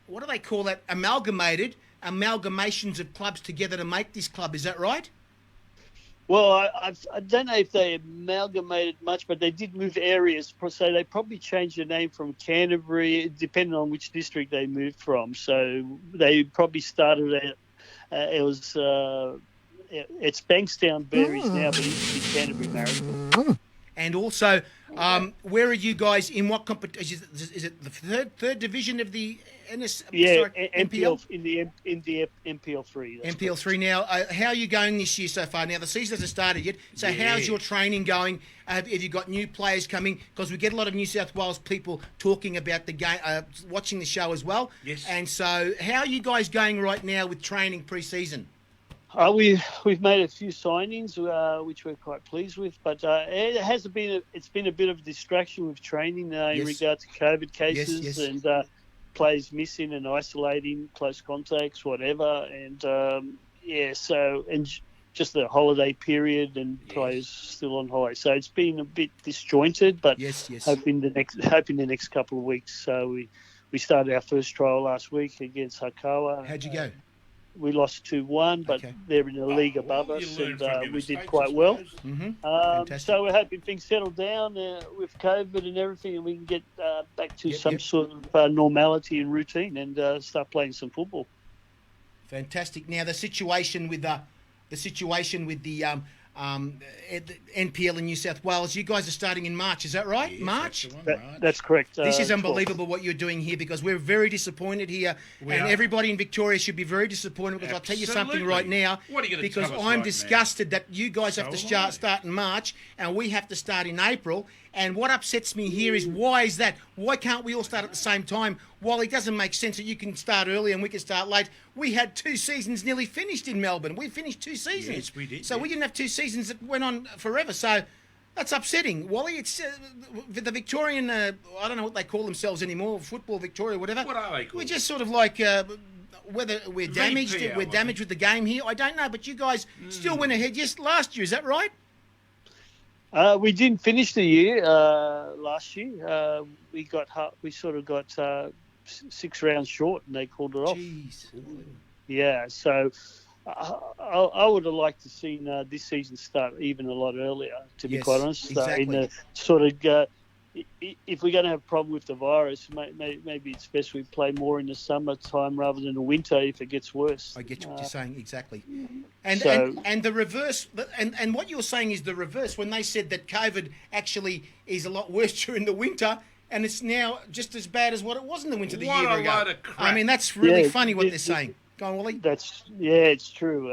what do they call that? Amalgamations of clubs together to make this club. Is that right? Well, I don't know if they amalgamated much, but they did move areas. So they probably changed the name from Canterbury, depending on which district they moved from. So they probably started at, it's Bankstown Berries now, but it used to be Canterbury Marriott. And also, where are you guys in what competition? Is it the third division of the NPL in the MPL3. MPL3 now. How are you going this year so far? Now the season hasn't started yet. So how's your training going? Have you got new players coming? Because we get a lot of New South Wales people talking about the game, watching the show as well. Yes. And so, how are you guys going right now with training pre-season? We've made a few signings, which we're quite pleased with, but it's been a bit of a distraction with training in regard to COVID cases and players missing and isolating, close contacts, whatever, and just the holiday period and players still on holiday, so it's been a bit disjointed. But hoping the next couple of weeks. So we started our first trial last week against Hakawa. How'd you go? We lost 2-1, but they're in the league above us, and we did quite well. So we're hoping things settle down with COVID and everything, and we can get back to some sort of normality and routine and start playing some football. Fantastic. Now the situation with the NPL in New South Wales. You guys are starting in March, is that right? Yes, March? That's correct. This is unbelievable what you're doing here, because we're very disappointed here, everybody in Victoria should be very disappointed, because I'll tell you something right now, What are you gonna because tell us I'm right disgusted that you guys have to So am I. start in March and we have to start in April. And what upsets me here is, why is that? Why can't we all start at the same time? While it doesn't make sense that you can start early and we can start late. We had 2 seasons nearly finished in Melbourne. We finished 2 seasons. Yes, we did, So we didn't have 2 seasons that went on forever. So that's upsetting, Wally. It's the Victorian, I don't know what they call themselves anymore, Football Victoria, whatever. What are they called? We're just sort of like, whether we're damaged, VPL, we're damaged with the game here. I don't know, but you guys still went ahead. Yes, last year, is that right? We didn't finish the year last year. We sort of got 6 rounds short, and they called it off. Jeez. Yeah, so I would have liked to seen this season start even a lot earlier, to be quite honest. Exactly. In the sort of, if we're going to have a problem with the virus, maybe it's best we play more in the summertime rather than the winter if it gets worse. I get what you're saying, exactly. And the reverse, and what you're saying is the reverse, when they said that COVID actually is a lot worse during the winter, and it's now just as bad as what it was in the winter the What year a ago. load of crap. I mean, that's really funny what they're saying. Go on, Wally. It's true.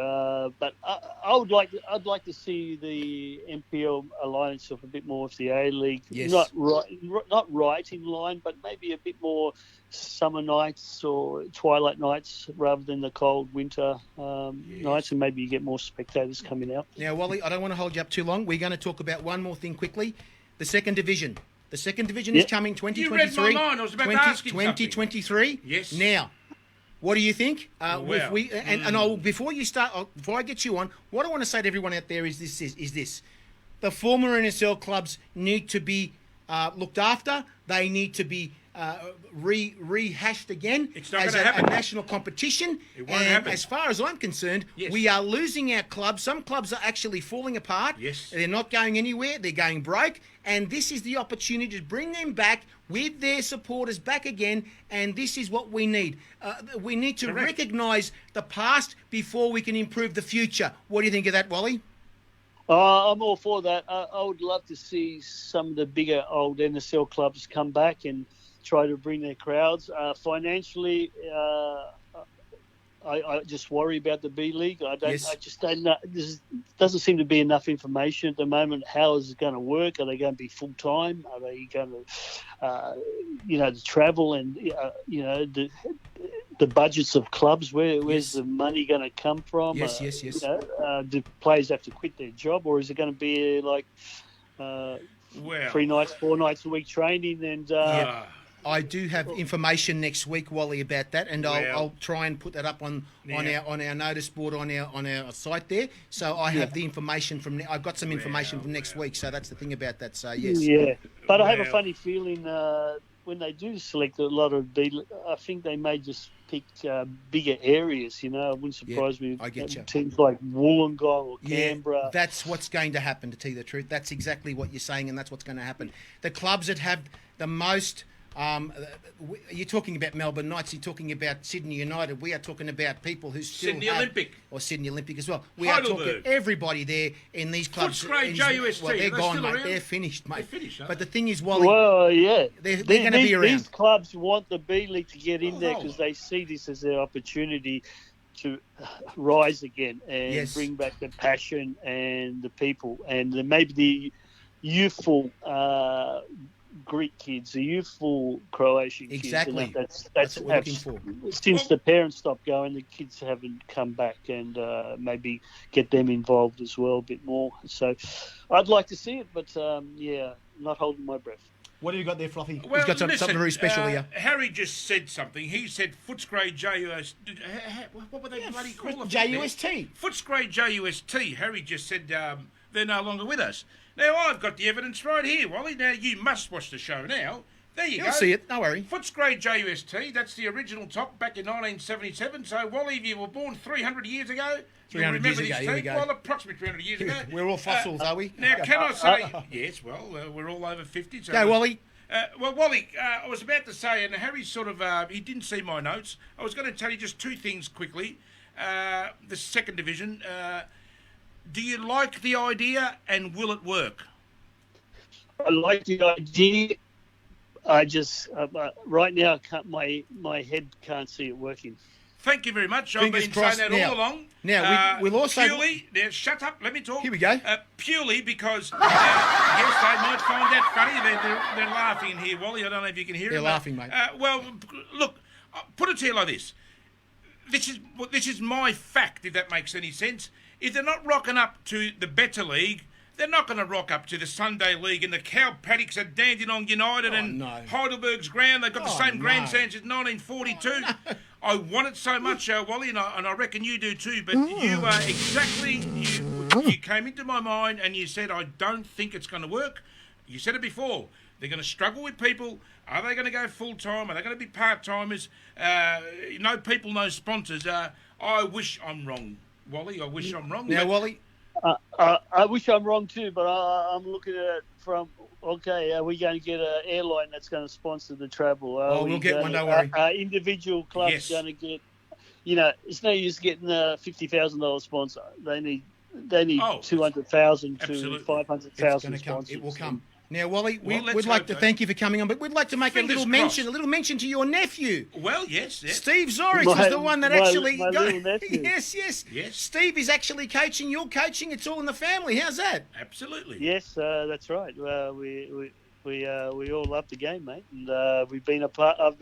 But I'd like to see the NPL align itself a bit more with the A League. Yes. Not right in line, but maybe a bit more summer nights or twilight nights rather than the cold winter nights, and maybe you get more spectators coming out. Now, Wally, I don't want to hold you up too long. We're going to talk about one more thing quickly. The second division. The second division is coming 2023. You read my mind. I was about to ask you 2023. Yes. Now, what do you think? Well, Before I get you on, what I want to say to everyone out there is this: the former NSL clubs need to be looked after. They need to be rehashed again It's not as gonna happen. a national competition. It won't and happen. as far as I'm concerned, Yes. we are losing our clubs. Some clubs are actually falling apart. Yes. They're not going anywhere. They're going broke. And this is the opportunity to bring them back with their supporters back again. And this is what we need. We need to Correct. recognise the past before we can improve the future. What do you think of that, Wally? I'm all for that. I would love to see some of the bigger old NSL clubs come back and try to bring their crowds. Financially, I just worry about the B League. I just don't know. There doesn't seem to be enough information at the moment. How is it going to work? Are they going to be full time? Are they going to, the travel and the budgets of clubs? Where's the money going to come from? Yes. Do players have to quit their job, or is it going to be like 3 nights, 4 nights a week training? And I do have information next week, Wally, about that, and I'll try and put that up on our notice board on our site there. So I have the information from. I've got some information from next week. So that's the thing about that. So yes. Yeah, but I have a funny feeling when they do select a lot of I think they may just pick bigger areas. It wouldn't surprise me. I get you. Teams like Wollongong or Canberra. That's what's going to happen. To tell you the truth, that's exactly what you're saying, and that's what's going to happen. The clubs that have the most. You're talking about Melbourne Knights. You're talking about Sydney United. We are talking about people who still Sydney Olympic as well. We are talking everybody there in these clubs. Footscray, JUST. Well, they're gone, still mate. around? They're finished, mate. They're finished, aren't But they? the thing is, Wally, Well, yeah, they're going to be around. These clubs want the B League to get in there because they see this as their opportunity to rise again and bring back the passion and the people, and maybe the youthful Greek kids, the youthful Croatian kids. Exactly. And that's what we're looking for. Since the parents stopped going, the kids haven't come back, and maybe get them involved as well a bit more. So I'd like to see it, but not holding my breath. What have you got there, Fluffy? Well, He's got something very special here. Harry just said something. He said Footscray JUST. What were they bloody called? JUST. Footscray JUST. Harry just said they're no longer with us. Now, I've got the evidence right here, Wally. Now, you must watch the show now. There you go. You'll see it, don't worry. Footscray JUST, that's the original top back in 1977. So, Wally, if you were born 300 years ago, 300 years ago, here we go. Well, approximately 300 years ago. We're all fossils, are we? Now, can I say... Yes, well, we're all over 50. So Go, Wally. Wally, I was about to say, and Harry sort of, he didn't see my notes. I was going to tell you just two things quickly. The second division, do you like the idea and will it work? I like the idea. I just right now my head can't see it working. Thank you very much. Fingers I've been crossed. saying that all along. Now, we'll also... Purely... Now, shut up. Let me talk. Here we go. Purely because... yes, they might find that funny. They're laughing here, Wally. I don't know if you can hear it. They're laughing, mate. Well, look, put it to you like this. This is my fact, if that makes any sense. If they're not rocking up to the better league, they're not going to rock up to the Sunday League and the cow paddocks at Dandenong United Heidelberg's ground. They've got the same grandstands as 1942. I want it so much, Wally, and I reckon you do too. But you are exactly... You came into my mind and you said, I don't think it's going to work. You said it before. They're going to struggle with people. Are they going to go full-time? Are they going to be part-timers? No people, no sponsors. I wish I'm wrong, Wally. I wish I'm wrong. Now, Wally... I wish I'm wrong too, but I'm looking at it from, okay, are we going to get an airline that's going to sponsor the travel? We'll get one, don't worry. Individual clubs going to get, it's no use getting a $50,000 sponsor. They need 200,000 to 500,000 sponsors. It will come. Now, Wally, Well, let's we'd like hope to so. thank you for coming on, but we'd like to make Fingers a little mention to your nephew. Well, yes. Steve Zorich is the one that actually my little nephew. yes. Yes. Steve is actually coaching. You're coaching. It's all in the family. How's that? Absolutely. Yes, that's right. We all love the game, mate, and I've been a part of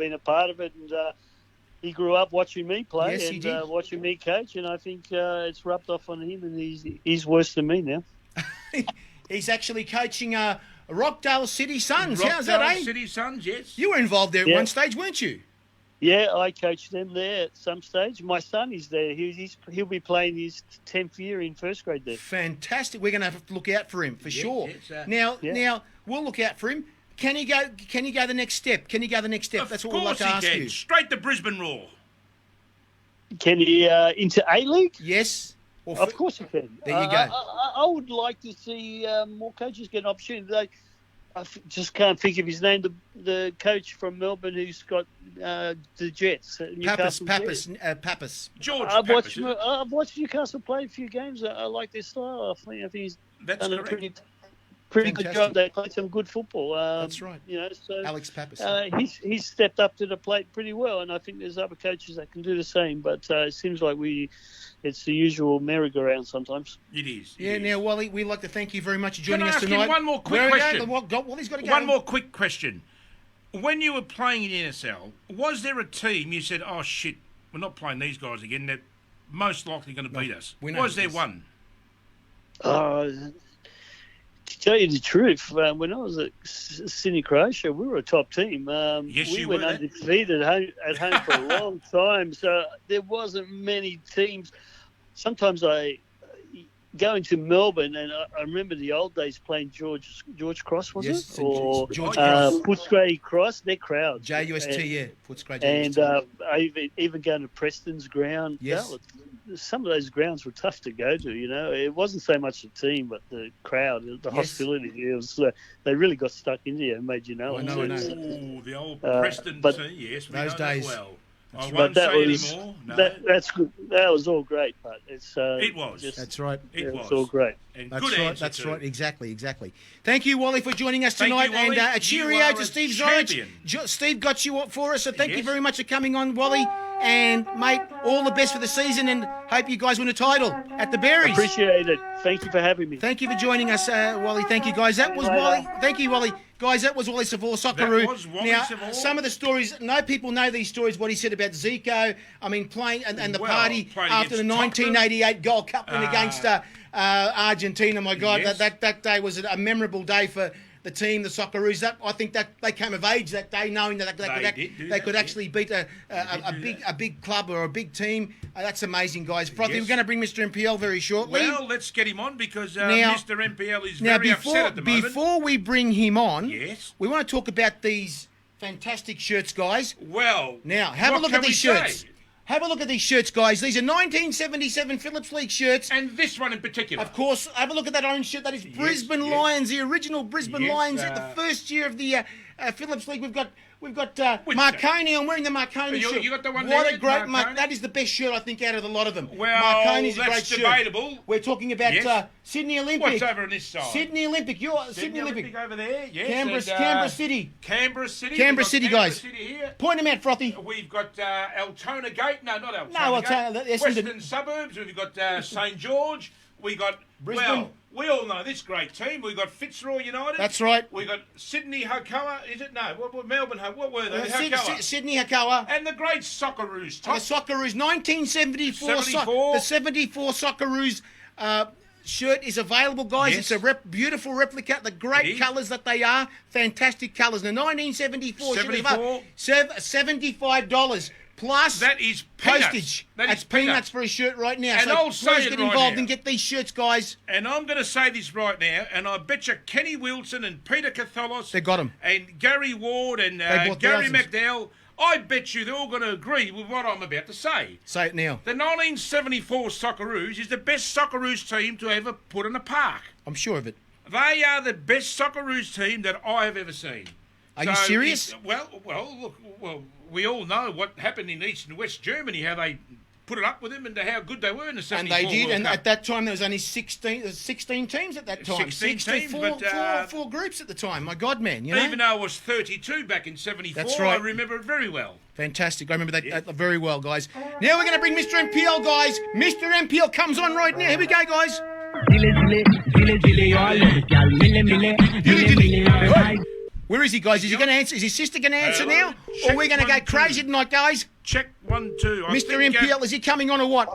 it, and he grew up watching me play Yes, he and did. watching me coach, and I think it's rubbed off on him, and he's worse than me now. He's actually coaching Rockdale City Suns. How's that, Rockdale eh? City Suns, yes. You were involved there at Yeah. one stage, weren't you? Yeah, I coached them there at some stage. My son is there. He'll be playing his 10th year in first grade there. Fantastic. We're going to have to look out for him for sure. yes, Now we'll look out for him. Can he go the next step? That's what we'd like to ask can. you. Straight to Brisbane Roar. Can he into A-League? Yes. Or Of course he can. There you go. I would like to see more coaches get an opportunity. Just can't think of his name. The coach from Melbourne who's got the Jets. Newcastle Jets. Pappas. George I've Pappas. watched Newcastle play a few games. I like their style. I think he's That's done a correct. pretty good Fantastic. job. They played some good football. That's right. So Alex Pappas. he's stepped up to the plate pretty well, and I think there's other coaches that can do the same. But it seems like it's the usual merry-go-round sometimes. It is. Yeah, now, Wally, we'd like to thank you very much for joining Can I us ask tonight. you one more quick Where question? Wally's got to go. One more quick question. When you were playing in the NSL, was there a team you said, oh, shit, we're not playing these guys again, they're most likely going to beat us? we know Was who it there is. one? To tell you the truth, when I was at Sydney Croatia, we were a top team. Yes, we you went were. undefeated at home for a long time, so there wasn't many teams. Sometimes I go into Melbourne, and I remember the old days playing George Cross, was Yes, it? Or George Cross. Footscray Cross, their crowd. JUST, And- yeah. Footscray And JUST. I even going to Preston's ground. Yes. Some of those grounds were tough to go to. It wasn't so much the team, but the crowd, the Yes. hostility. It was, they really got stuck into you and made you know. I it. know, I know. Oh, the old Uh, Preston but- team, yes, we Those know that days. well. I But won't that say was anymore. No, that's good. That was all great, but it's it was. just- That's right. It was was. all great. And That's good right. answer That's too. right. Exactly. Thank you, Wally, for joining us Thank you, tonight. Wally. And a You cheerio are to a Steve champion. Zorich. Steve got you up for us, so thank you Yes. very much for coming on, Wally. And, mate, all the best for the season, and hope you guys win a title at the Berries. Appreciate it. Thank you for having me. Thank you for joining us, Wally. Thank you, guys. That was Wally. Thank you, Wally. Guys, that was Wally Savor, Socceroo. That was Wally now, Savor. some of the stories, no people know these stories, what he said about Zico. I mean, playing and the Well, party playing after the against 1988 Gold Cup win against Argentina. My God, Yes. that day was a memorable day for the team, the Socceroos. I think that they came of age that day, knowing that they could actually beat a big club or a big team. That's amazing, guys. Frothy, Yes. we're going to bring Mr. MPL very shortly. Well, let's get him on because Now- Mr. MPL is Now, very upset at the moment. before we bring him on, Yes. we want to talk about these fantastic shirts, guys. Well, Now, have a what look can at we these shirts. say? Have a look at these shirts, guys. These are 1977 Phillips League shirts. And this one in particular. Of course, have a look at that orange shirt. That is Brisbane yes. Lions, the original Brisbane Yes, Lions at the first year of the Phillips League. We've got Which Marconi. I'm wearing the Marconi You- shirt. you got the one What there, a great Marconi? That is the best shirt I think out of the lot of them. Well, Marconi's a that's great shirt. debatable. We're talking about Yes. Sydney Olympic. What's over on this side? Sydney Olympic. You're Sydney Olympic. over there. Yes. Canberra, and, Canberra City. Canberra City. Canberra We've got City, Canberra guys. City here. Point them out, Frothy. We've got Altona Gate. No, not Altona No, Gate. Altona, yes, Western Suburbs. We've got St George. We got Brisbane. Well, we all know this great team. We've got Fitzroy United. That's right. We got Sydney Hakoa. Is it? No. What Melbourne? What were they? Syd- Hakoa. Sydney Hakoa. And the great Socceroos. The Top Socceroos, 1974. 74. The 74 Socceroos shirt is available, guys. Yes. It's a beautiful replica. The It great is. colours that they are. Fantastic colours. The 1974 shirt is 74. $75 plus That is peanuts. postage. That That's is peanuts for a shirt right now. And so I'll say please it get right involved now. and get these shirts, guys. And I'm going to say this right now, and I bet you Kenny Wilson and Peter Catholos They got 'em. and Gary Ward and bought Gary thousands. McDowell, I bet you they're all going to agree with what I'm about to say. Say it now. The 1974 Socceroos is the best Socceroos team to ever put in a park. I'm sure of it. They are the best Socceroos team that I have ever seen. Are you serious? Well, look, we all know what happened in East and West Germany, how they put it up with them and how good they were in the 74 And they did, World and Cup. at that time there was only 16 teams at that time. 16 teams, four groups at the time. My God, man, you know? Even though it was 32 back in 74, That's right. I remember it very well. Fantastic. I remember that very well, guys. Now we're going to bring Mr. MPL, guys. Mr. MPL comes on right now. Here we go, guys. Where is he, guys? Is he going to answer? Is his sister going to answer now? Or are we going to go crazy tonight, guys? Check 1, 2. Mr. MPL, is he coming on or what?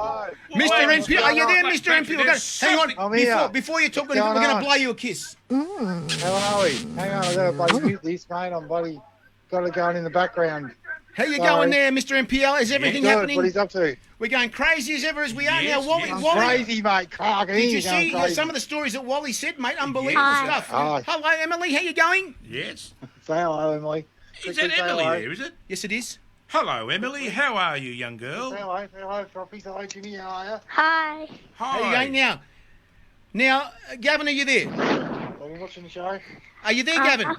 Mr. MPL, are you there, Mr. MPL? Hang on. I'm here. Before you talk, we're What's going going to on? blow you a kiss. How are we? Hang on, I gotta bloody mute this, mate. I'm bloody got it going in the background. How you Sorry. going there, Mr. MPL? Is everything Good. happening? What he's up to? We're going crazy as ever as we are Yes, now. Wally, yes. Wally, Crazy, mate. I can did hear you you going see crazy. some of the stories that Wally said, mate? Unbelievable Hi. stuff. Hi. Hello, Emily. How you going? Yes. Say hello, Emily. Is Quickly that say Emily hello. there, is it? Yes, it is. Hello, Emily. How are you, young girl? Say hello, Froppy. Say hello, Jimmy. How are you? Hi. How you Hi. going now? Now, Gavin, are you there? Are you watching the show? Are you there, Gavin?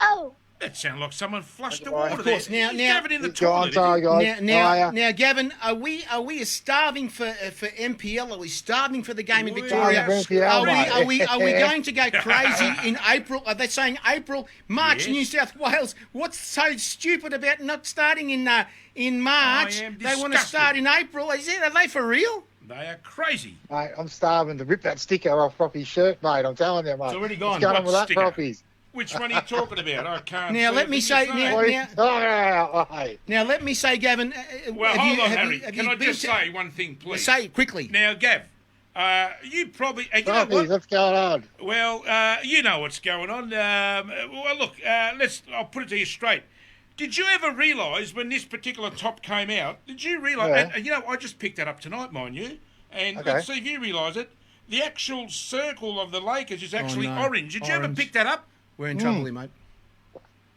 Oh, That sounds like someone flushed the Of water course. there. Now- Is now- Gavin in the Go on, toilet. sorry, guys. How are you? Now, Gavin, are we starving for MPL? Are we starving for the game in We Victoria? are MPL, mate. Are we going to go crazy in April? Are they saying April, March, Yes. New South Wales? What's so stupid about not starting in March? I am They want to disgusted. start in April. Are they for real? They are crazy. Mate, I'm starving to rip that sticker off Froppy's shirt, mate. I'm telling you, mate. It's already gone. What's going on with What that, sticker? Froppy's? Which one are you talking about? I can't Now, see let a me thing say- you're now- saying. What are you talking about, mate? Now, let me say, Gavin. Well, have hold you, on, have Harry. you- have Can you I been just to- say one thing, please? Say it quickly. Now, Gav, you probably... And you know Froppy's, what? what's going on? Well, you know what's going on. Well, look, I'll put it to you straight. Did you ever realise when this particular top came out, did you realise... Yeah. And, you know, I just picked that up tonight, mind you. And Okay. let's see if you realise it. The actual circle of the Lakers is actually no. orange. Did you ever Orange. pick that up? We're in trouble here, mate.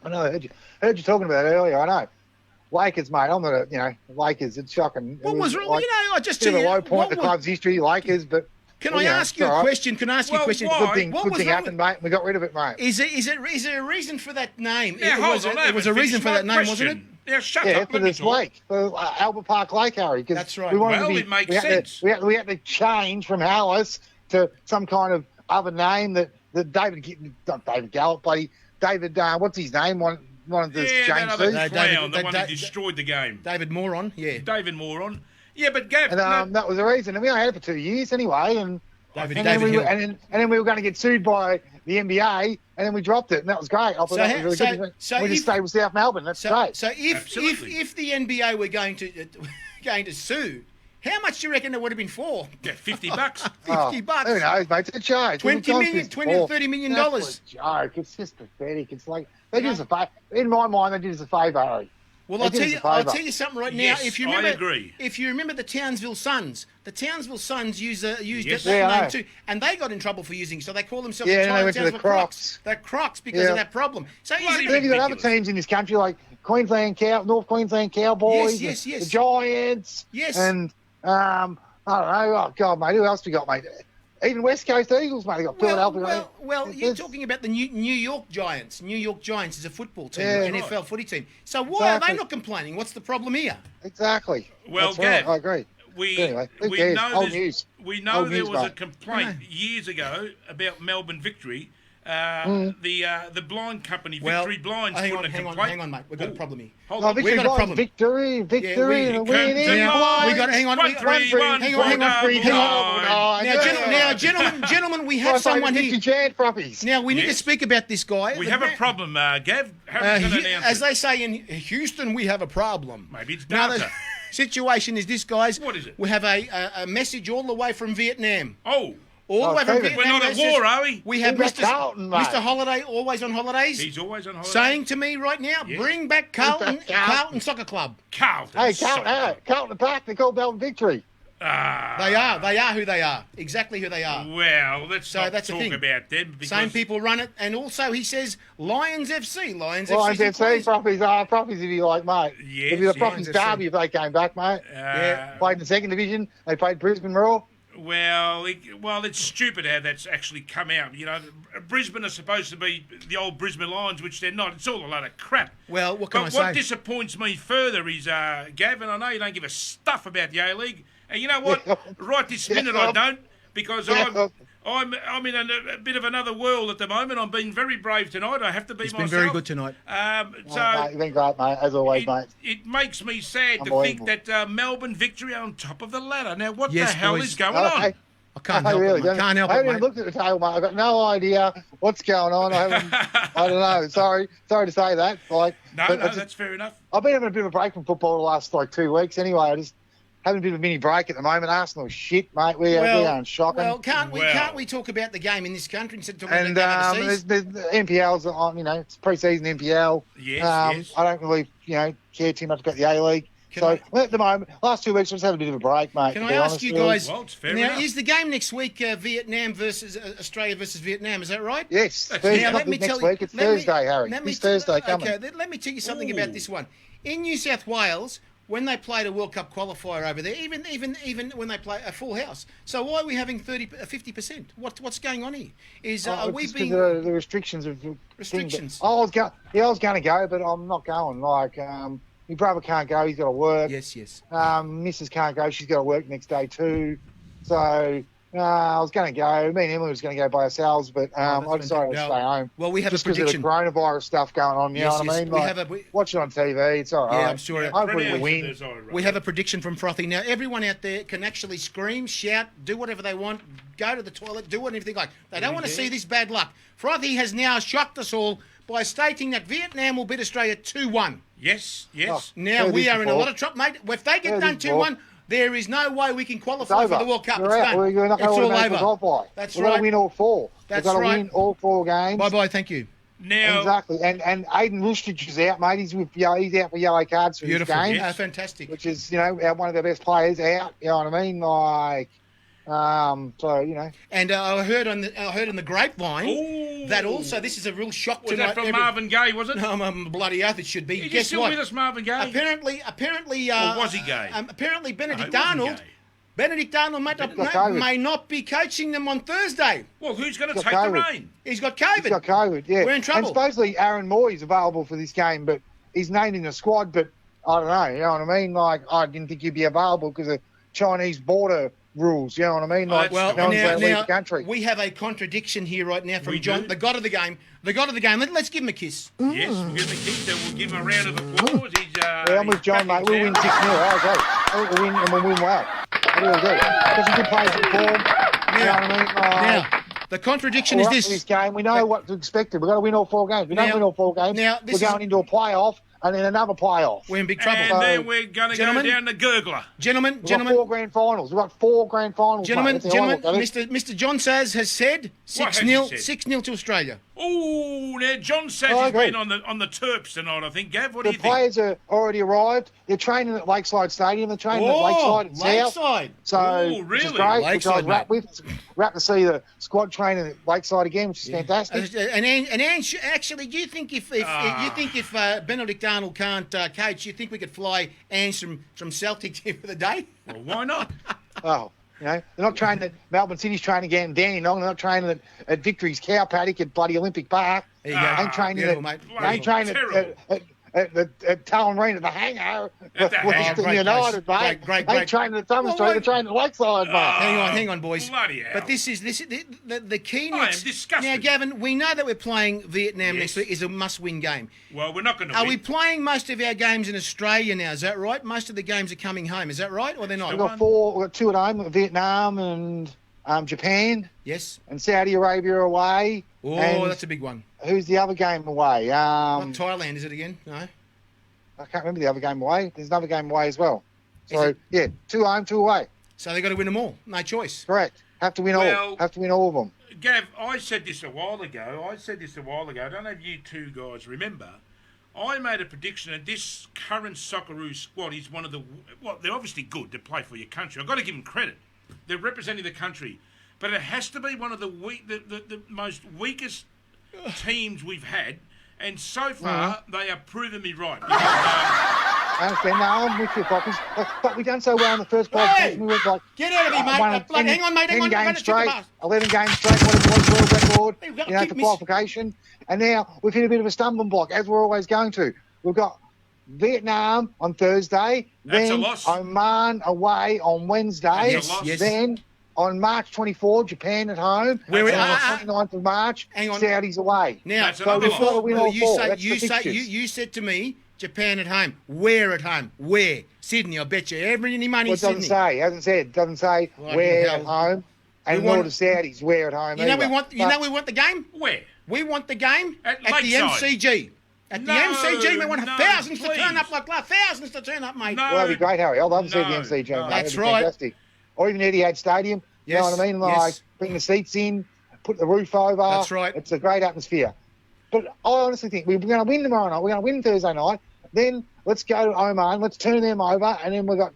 I know. I heard you talking about it earlier. I know. Lakers, mate. I'm not a, Lakers. It's shocking. What was wrong? I just bit tell of you. a low point what in the was- club's history, Lakers. But Can well, I you know, ask you it's a all right. question? Can I ask you a Well, question? why? Good thing, What good was thing wrong happened, mate. We got rid of it, mate. Is there a reason for that name? Now, It hold was on. a, it was a reason for that name, wasn't it? Now, shut Yeah, up. for Let me this talk. lake, for Albert Park Lake, Harry. 'cause That's right. We wanted Well, to be, it makes we had sense. To, we had to change from Hallis to some kind of other name that not David Gallup, buddy. David, what's his name? One of the Yeah, that James other Seas. clown, the David- one who destroyed the game. David Moron, yeah. David Moron. Yeah, but Gav, And that was the reason. And we only had it for 2 years anyway. And David then we Hill. were, and then we were going to get sued by the NBA, and then we dropped it, and that was great. I thought So that ha- was so- really good. so We just if- stayed with South Melbourne. That's great. So if Absolutely. the NBA were going to sue, how much do you reckon it would have been for? yeah, $50. 50 bucks. Who knows, mate? It's a charge. 20 million, 20 to 30 million dollars. That's a joke. It's just pathetic. It's like they did us a favour. In my mind, they did us a favour, Harry. Well, They I'll did tell us you. a I'll favour. tell you something right now. Yes, If you I remember, agree. If you remember the Townsville Suns used Yes. that Yeah, I name know. too, and they got in trouble for using. So they call themselves Yeah, the and they went to the Townsville Crocs. They're Crocs because Yeah. of that problem. So is Bloody it, But then you've got other ridiculous. teams in this country like North Queensland Cowboys, Yes, yes, yes. the Giants, Yes. and I don't know. Oh God, mate, who else we got, mate? Even West Coast Eagles, mate. They got Philadelphia. You're talking about the New York Giants. New York Giants is a football team, Yeah. NFL footy team. So why are they Exactly. not complaining? What's the problem here? Exactly. Well, That's right. Gav, I agree. We Anyway, who we cares? know Old there's- news. we know Old there news, was a mate. complaint years ago about Melbourne Victory. The blind company, Victory Blinds, hang put on, in a hang on, complaint. hang on, mate. We've got a problem here. Hold No, on. victory got a Blinds, problem. victory, we- and a win. Come to in life. We got- hang on, we- 1-3-1, hang on, hang on, double hang line. Now, gentlemen, we have someone Victory here. chant, Frappies. Now we need to Yes. speak about this guy. We The have a man- problem, Gav. Harry's going to announce as it. they say in Houston, we have a problem. Maybe it's Now, the data. situation is this, guys. What is it? We have a message all the way from Vietnam. Oh, All the way from David. Vietnam. we're not at that says- war, are we? We have Bring back Mr. Carlton, mate. Mr. Holiday, always on holidays, He's always on holiday. saying to me right now, Yes. bring back Carlton, back Carlton. Carlton Soccer Club. Carlton. Hey, Soccer. Carlton back. They called Melbourne Victory. Ah, They are who they are. Exactly who they are. well, let's So not that's the talk thing. about them. Because Same people run it, and also he says Lions FC. Lions Lions FC. FC, Frappies. Frappies if you like, mate. Yes, It'd be the yes. Frappies derby if they came back, mate. Yeah. Played in the second division. They played Brisbane Roar. Well, it's stupid how that's actually come out. You know, Brisbane are supposed to be the old Brisbane Lions, which they're not. It's all a load of crap. Well, what can I But say? what disappoints me further is, Gavin, I know you don't give a stuff about the A-League. And you know what? Right this minute I don't, because I'm in a bit of another world at the moment. I'm being very brave tonight. I have to be It's myself. been very good tonight. Mate, you've been great, mate, as always, mate. It makes me sad to think that Melbourne victory are on top of the ladder. Now, what Yes, the hell boys. is going on? Hey, I can't I help really it, mate. Can't help I it, haven't mate. looked at the table, mate. I've got no idea what's going on. I don't know. Sorry to say that. No, but that's fair enough. I've been having a bit of a break from football the last 2 weeks. Anyway, I just having a bit of a mini break at the moment. Arsenal shit, mate. We are shocking. Well, can't we talk about the game in this country instead of talking And about the game overseas? the NPL's on. It's pre-season NPL. Yes. I don't really care too much about the A-League. At the moment, last 2 weeks, I've just had a bit of a break, mate. Can I ask you guys? Well, it's fair now, enough. is the game next week Vietnam versus Australia versus Vietnam? Is that right? Yes. That's Thursday, Now, not next week. It's Thursday, Harry. It's Thursday coming. Okay, let me tell you something about this one. In New South Wales, when they played a World Cup qualifier over there, even when they play a full house. So why are we having 50%? What's going on here? Are we Just being 'cause the restrictions of restrictions? I was going to go, but I'm not going. My brother can't go; he's got to work. Yes. Mrs. can't go; she's got to work next day too. So I was going to go. Me and Emily was going to go by ourselves, but I decided to stay home. Well, we have just a because of the prediction. coronavirus stuff going on. You know what I mean? Watch it on TV. It's all right. Yeah, I'm sure. Hopefully we'll win. We have a prediction from Frothy. Now, everyone out there can actually scream, shout, do whatever they want, go to the toilet, do whatever they like. They don't want to see this bad luck. Frothy has now shocked us all by stating that Vietnam will beat Australia 2-1. Yes. Now, we are in a lot of trouble, mate. If they get done 2-1, there is no way we can qualify for the World Cup. You're It's out. done. We're not It's going all to make over. qualify. That's We've got right. to win all four. That's We've got to right. win all 4 games. Bye-bye, thank you. Now, Exactly. And Aiden Lustrich is out, mate. He's out for yellow cards for Beautiful. this game. Yeah, fantastic. Which is, one of their best players out. You know what I mean? And I heard on the grapevine that also this is a real shock was tonight. that from Marvin Gaye, was it? No, I'm bloody oath it should be. Is he Guess still what? with us, Marvin Gaye? Apparently, Or was he gay? Apparently, Benedict No, he wasn't Arnold. gay. Benedict Arnold may not be coaching them on Thursday. Well, who's going to He's take got the COVID. reign? He's got COVID. He's got COVID, yeah. We're in trouble. And supposedly Aaron Moore is available for this game, but he's named in the squad, but I don't know, you know what I mean? I didn't think he'd be available because of Chinese border rules, you know what I mean? Well, no one's allowed to leave the country. we have a contradiction here right now from We John, do. the god of the game. The god of the game. Let's give him a kiss. Yes, we'll give him a kick, then we'll give him a round of applause. Yeah, I'm with John, mate. We'll win 6-0. I agree. I think we'll win, and we'll win well. I really do. Because some good players in form. You know what I mean? Now, the contradiction is We're up this. for this game. We know what to expect. We've got to win all 4 games. We don't Now- win all 4 games. now, this we're is- going into a playoff and then another playoff. We're in big trouble. And then we're going to go Gentlemen. down the gurgler. Gentlemen, We've got 4 grand finals. We've got 4 grand finals. Gentlemen, mate. That's how I look at it. Mr. John Saz has said What has he 6-0, said? 6-0 to Australia. Oh, now John Sass I has agree. been on the Terps tonight, I think. Gav, what do The you think? players are already arrived. They're training at Lakeside Stadium. They're training at Lakeside itself. Lakeside. So, Oh, which is really? great, which I Lakeside, was wrapped with. Wrapped to see the squad training at Lakeside again, which is fantastic. Actually, do you think if Benedict Arnold can't coach, you think we could fly Ange from Celtic here for the day? Well, why not? Oh, they're not training at Melbourne City's training again in Dandenong. They're not training at Victory's Cow Paddock at bloody Olympic Park. There you go. Ain't training Beautiful, at, mate. ain't training Terrible. at Tullamarine at the hangar. At the hangar. Western Great United, place. mate. Great. Ain't training at Thomas Street. They're training at Lakeside, mate. Hang on, boys. Bloody hell. But this is the key I am next. disgusted. Now, Gavin, we know that we're playing Vietnam Yes. next week. Is a must-win game. Well, we're not going to Are win. we playing most of our games in Australia now? Is that right? Most of the games are coming home. Is that right, or they're not? We've got 2 at home, Vietnam and Japan Yes. and Saudi Arabia away. Oh, And that's a big one. who's the other game away? Not Thailand, is it again? No. I can't remember the other game away. There's another game away as well. Is So, it? yeah, 2 home, 2 away. So they've got to win them all. No choice. Correct. Have to win Well- all. Have to win all of them. Gav, I said this a while ago. I don't know if you two guys remember. I made a prediction that this current Socceroo squad is one of the... Well, they're obviously good to play for your country. I've got to give them credit. They're representing the country. But it has to be one of the most weakest teams we've had. And so far, they are proving me right. Because, I understand. No, I'm with you, Poppers. But we done so well in the first qualification. We went like Get out of here, mate. Hang on, mate. Hang on. 10 I'm games gonna check the straight, bus. 11 games straight, whatever it was, world record, Hey, we've got to at keep the miss- qualification. And now we've hit a bit of a stumbling block, as we're always going to. We've got Vietnam on Thursday, That's a then loss. Oman away on Wednesday, That's a loss. Yes. then on March 24, Japan at home, Where and we- on the 29th of March, Hang on. Saudis away. Now, That's another we've got to loss. win all you four. say That's you the say fixtures. you said to me Japan at home. Where at home? Where? Sydney. I bet you every any money Well, in it doesn't Sydney. say. It hasn't said. It doesn't say Bloody where hell. at home, and We want- nor the Saudis where at home. You know either. we want. You But know we want the game. Where? We want the game At the Lakeside. MCG. At the No, MCG, we want no, thousands to turn please. up like that. Thousands to turn up, mate. No. Well, that'd be great, Harry. I'd love to see the No, MCG. no. mate. That's That'd be right. Fantastic. Or even Etihad Stadium. You know Yes, what I mean? yes. Like bring the seats in, put the roof over. That's right. It's a great atmosphere. But I honestly think we're going to win tomorrow night. We're going to win Thursday night. Then let's go to Oman. Let's turn them over, and then we've got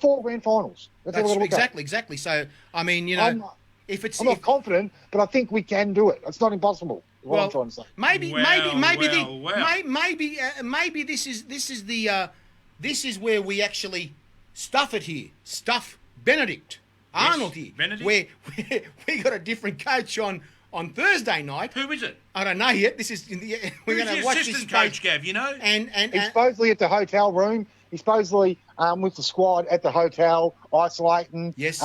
4 grand finals. That's all we're going to look at. exactly. So I mean, you I'm, know, if it's I'm not confident, but I think we can do it. It's not impossible. Is what I'm trying to say. maybe this is this is where we actually stuff it here. Stuff Benedict Arnold here. Benedict? Where we got a different coach on Thursday night. Who is it? I don't know yet. This is we're Who's going the to watch this assistant space. coach, Gav? You know? And He's supposedly at the hotel room. He's supposedly with the squad at the hotel, isolating. Yes.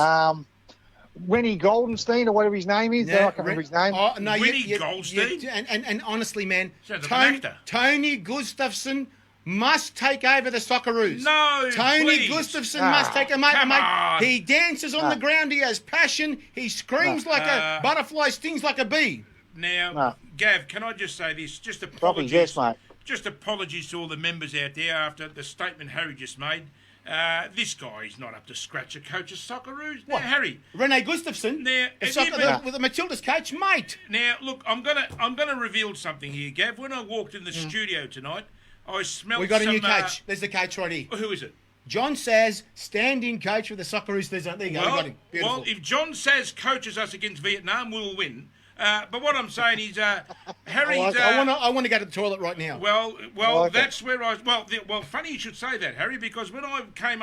Rennie Goldenstein or whatever his name is. I can't remember his name. Oh, no, Rennie Goldstein? And honestly, man, Sounds like an actor. Tony Gustafsson must take over the Socceroos. No, Tony please. Gustafsson must take a mate. come on. He dances on the ground. He has passion. He screams like a butterfly, stings like a bee. Now, No. Gav, can I just say this? Just Probably apologies. yes, mate. Just apologies to all the members out there after the statement Harry just made. This guy is not up to scratch a coach of Socceroos. Now, What? Harry. Rene Gustafsson, Now, the, have you soccer, been- the, the Matilda's coach, mate. Now, look, I'm gonna reveal something here, Gav. When I walked in the studio tonight, I smelled. We got a new some, coach. There's the coach right here. Who is it? John Saz, stand-in coach for the Socceroos. There you go. We got him. Beautiful. Well, if John Saz coaches us against Vietnam, we'll win. But what I'm saying is, Harry's. I want to go to the toilet right now. Well, like that's where I. Well, funny you should say that, Harry, because when I came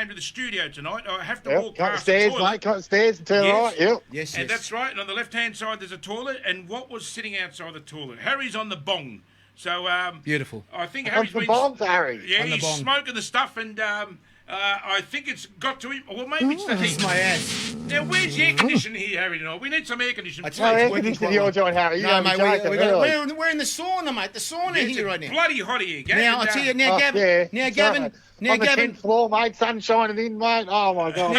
to the studio tonight, I have to Yep. walk Come past the upstairs, toilet. mate. Come upstairs and turn Yes. right. Yep. yes, And that's right. And on the left-hand side, there's a toilet. And what was sitting outside the toilet? Harry's on the bong. So Beautiful. I think On Harry's the been. bombs, Harry. Yeah, On the he's bong. smoking the stuff, and I think it's got to him. Well, maybe it's the This heat. is my ass. Now, where's the air conditioning here, Harry? Tonight? We need some air conditioning. That's No right. please. air working conditioning quite you're well. doing, Harry. You No, gotta be mate, joking, really. we're in the sauna, mate. The sauna It's here right now. bloody hot here, Gav. Now, I'll and, tell you, now, Oh, Gavin, yeah. now, Gavin, Sorry. now, On the Gavin, 10th floor, mate. Sun shining in, mate. Oh, my God.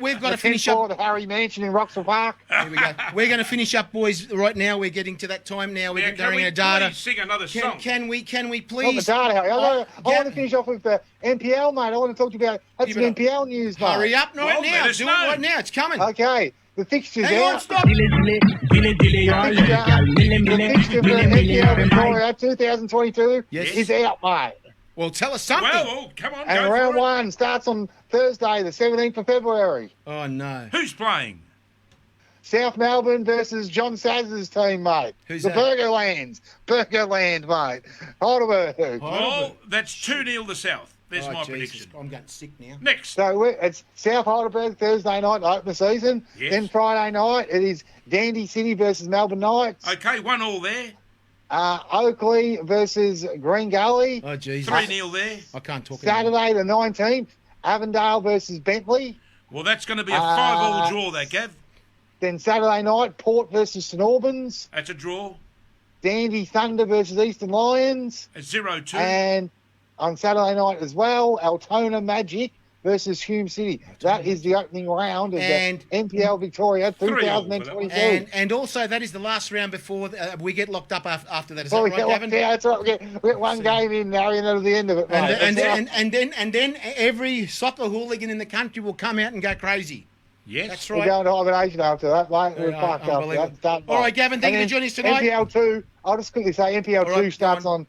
we've got to the 10th finish floor up. of the Harry Mansion in Roxburgh Park. Here we go. We're going to finish up, boys, right now. We're getting to that time now. We're now, getting can we a data. please sing another song? Can we Not the please data, Harry. I want Gav- to finish off with the NPL, mate. I want to talk to you about some Give it up. NPL news, mate. hurry up right Well, now? let us Do it know. right now. It's coming. Okay. The fixture's Hang on, out. stop. The fixture for NPL Victoria 2022 Yes. is out, mate. Well, tell us something. Well, come on, And go round for it. 1 starts on Thursday, the 17th of February. Oh, no. Who's playing? South Melbourne versus John Saz's team, mate. Who's the that? Burgerland, mate. Heidelberg. Well, that's 2-0 the South. There's Oh, my Jesus. prediction. I'm getting sick now. Next. So it's South Heidelberg Thursday night to open the season. Yes. Then Friday night it is Dandy City versus Melbourne Knights. Okay, 1-1 there. Oakley versus Green Gully. Oh, Jesus. 3-0 there. I can't talk anymore. Saturday the 19th, Avondale versus Bentley. Well, that's going to be a 5-all draw, that, Gav. Then Saturday night, Port versus St Albans. That's a draw. Dandy Thunder versus Eastern Lions. It's 0-2. And on Saturday night as well, Altona Magic versus Hume City. That is the opening round of And- the NPL Victoria 3-all, 2022. And also, that is the last round before we get locked up after that. Is Well, that right, Gavin? yeah, that's right. We get one game in, Harry, and that'll be the end of it, mate. And then every soccer hooligan in the country will come out and go crazy. Yes. That's We're right. going to hibernation after that, mate. We're Yeah, fucked up. unbelievable. That's done, All mate. right, Gavin, thank you And for then joining us tonight. NPL 2, I'll just quickly say NPL All 2 right, starts go on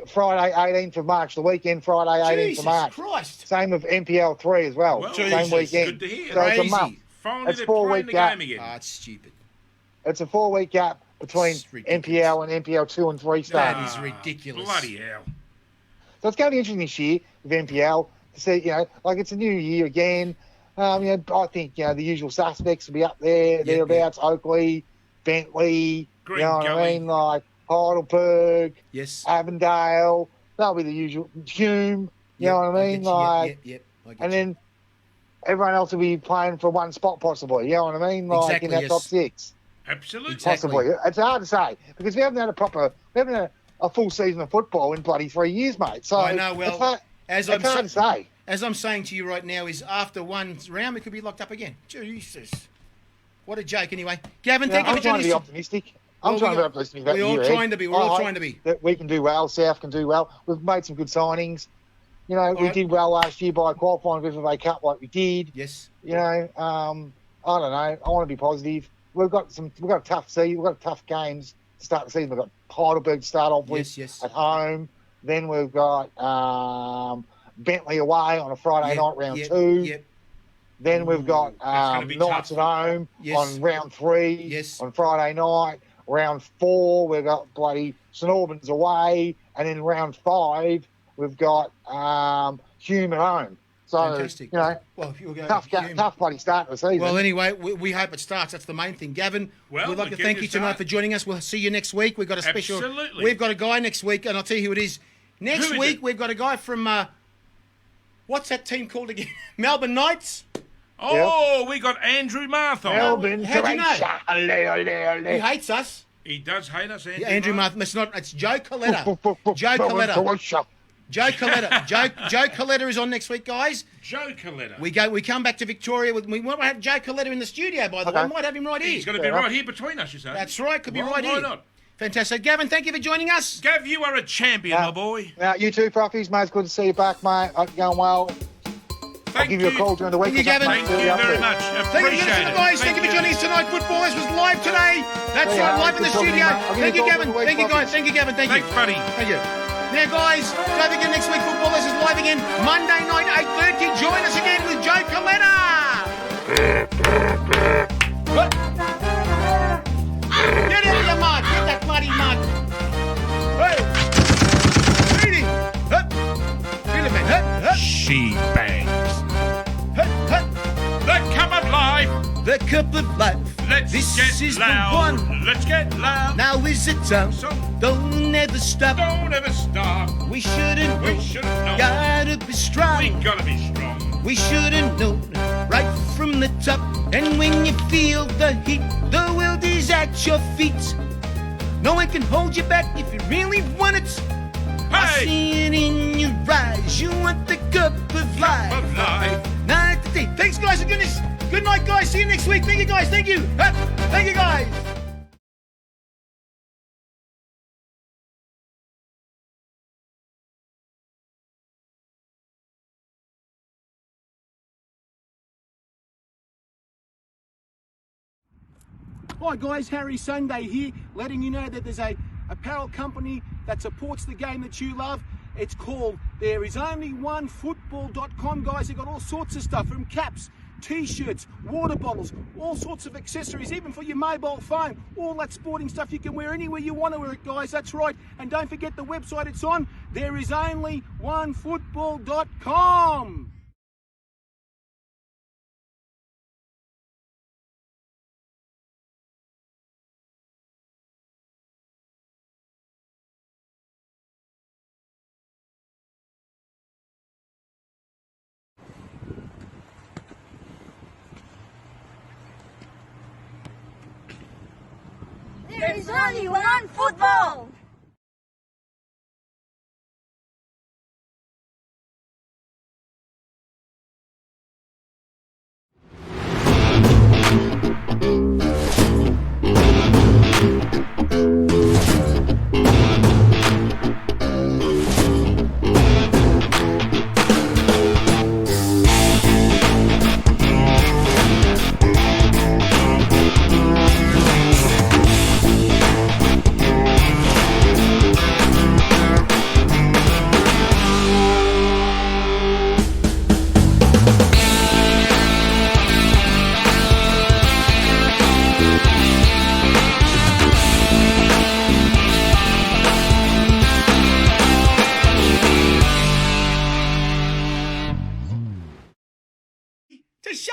Friday 18th of March, the weekend Friday 18th Jesus of March. Christ. Same with NPL 3 as well. Well, Same Jesus, weekend. good to hear. So it's a Crazy. month. Finally, It's they're 4 playing week the gap. game again. Ah, it's stupid. It's a 4 week gap between It's ridiculous. NPL and NPL 2 and 3 starting. That is ridiculous. Bloody hell. So it's going to be interesting this year with NPL to see, like it's a new year again. I think, the usual suspects will be up there, thereabouts, Oakley, Bentley, Green you know what Gully. I mean? Like Heidelberg, Yes. Avondale, they'll be the usual. Hume, you know what I mean? Yep. And then everyone else will be playing for one spot possibly, you know what I mean? Like Exactly, in that yes. top 6. Absolutely. Exactly. Possibly. It's hard to say because we haven't had a full season of football in bloody 3 years, mate. So I know, well, it's hard, as it's hard to say. As I'm saying to you right now, is after one round, we could be locked up again. Jesus. What a joke, anyway. Gavin, thank you I'm for trying joining to be us. optimistic. I'm trying to be optimistic about We're all the year trying ahead. to be. We're all trying to be. That we can do well. South can do well. We've made some good signings. We right. did well last year by qualifying for the FA Cup like we did. Yes. I don't know. I want to be positive. We've got a tough season. We've got tough games to start the season. We've got Heidelberg to start off with Yes. at home. Then we've got Bentley away on a Friday night, round 2. Yep. Then we've got gonna be Knights tough. at home Yes. on round 3 Yes. on Friday night. Round 4, we've got bloody St Albans away. And in round 5, we've got Hume at home. So, Fantastic. Well, if you'll go tough bloody start to the season. Well, anyway, we hope it starts. That's the main thing. Gavin, Well, we'd like we're to thank getting you a tonight start. for joining us. We'll see you next week. We've got a special. Absolutely. We've got a guy next week, and I'll tell you who it is. Next Who is week, it? we've got a guy from, what's that team called again? Melbourne Knights. Oh, we got Andrew Marthon. Melbourne, How'd you know? know? He hates us. He does hate us, Andrew. Yeah, Andrew Martham. It's Joe Coletta. Joe Coletta. Joe Coletta. Joe Coletta is on next week, guys. Joe Coletta. We come back to Victoria. We might have Joe Coletta in the studio, by the way. We might have him right here. He's going to be right here between us, you say? That's right. Could be Well, right why here. not? Fantastic. Gavin, thank you for joining us. Gav, you are a champion, my boy. Now, you too, Frothies, mate. It's good to see you back, mate. Hope you're going well. I'll give you a call during the week. Thank you, Gavin. Thank you very much. Thank you, Appreciate it. guys. Thank you for joining us tonight. Footballers was live today. That's Yeah, right, live in the good talking, studio. mate. I'll give Thank you you, a call Gavin. for the week, Thank you, guys. Frothies. Thank you, Gavin. Thank you. Thanks, buddy. Thank you. Now, guys, don't forget next week Footballers is live again Monday night, 8:30. Join us again with Joe Coletta. Get out of your mug. Get that bloody mug. Hey. Beat him. Hup. Feel it, man. Hup. Hup. She bangs. Hup. Hup. The cup of life. The cup of life. Let's This get is loud. the one. Let's get loud. Now is the time. So Don't ever stop. don't ever stop. We shouldn't We know. should have known. Gotta be We strong. gotta be strong. We shouldn't know. Right from the top. And when you feel the heat, the world is at your feet. No one can hold you back if you really want it. I Hey, see it in your eyes. You want the cup of life. of life. Night to day. Thanks, guys, for goodness. Good night, guys. See you next week. Thank you, guys. Thank you. Thank you, guys. Hi guys, Harry Sunday here, letting you know that there's a apparel company that supports the game that you love. It's called thereisonlyonefootball.com, guys. They've got all sorts of stuff from caps, t-shirts, water bottles, all sorts of accessories, even for your mobile phone. All that sporting stuff you can wear anywhere you want to wear it, guys. That's right. And don't forget the website it's on, thereisonlyonefootball.com. There is only one football.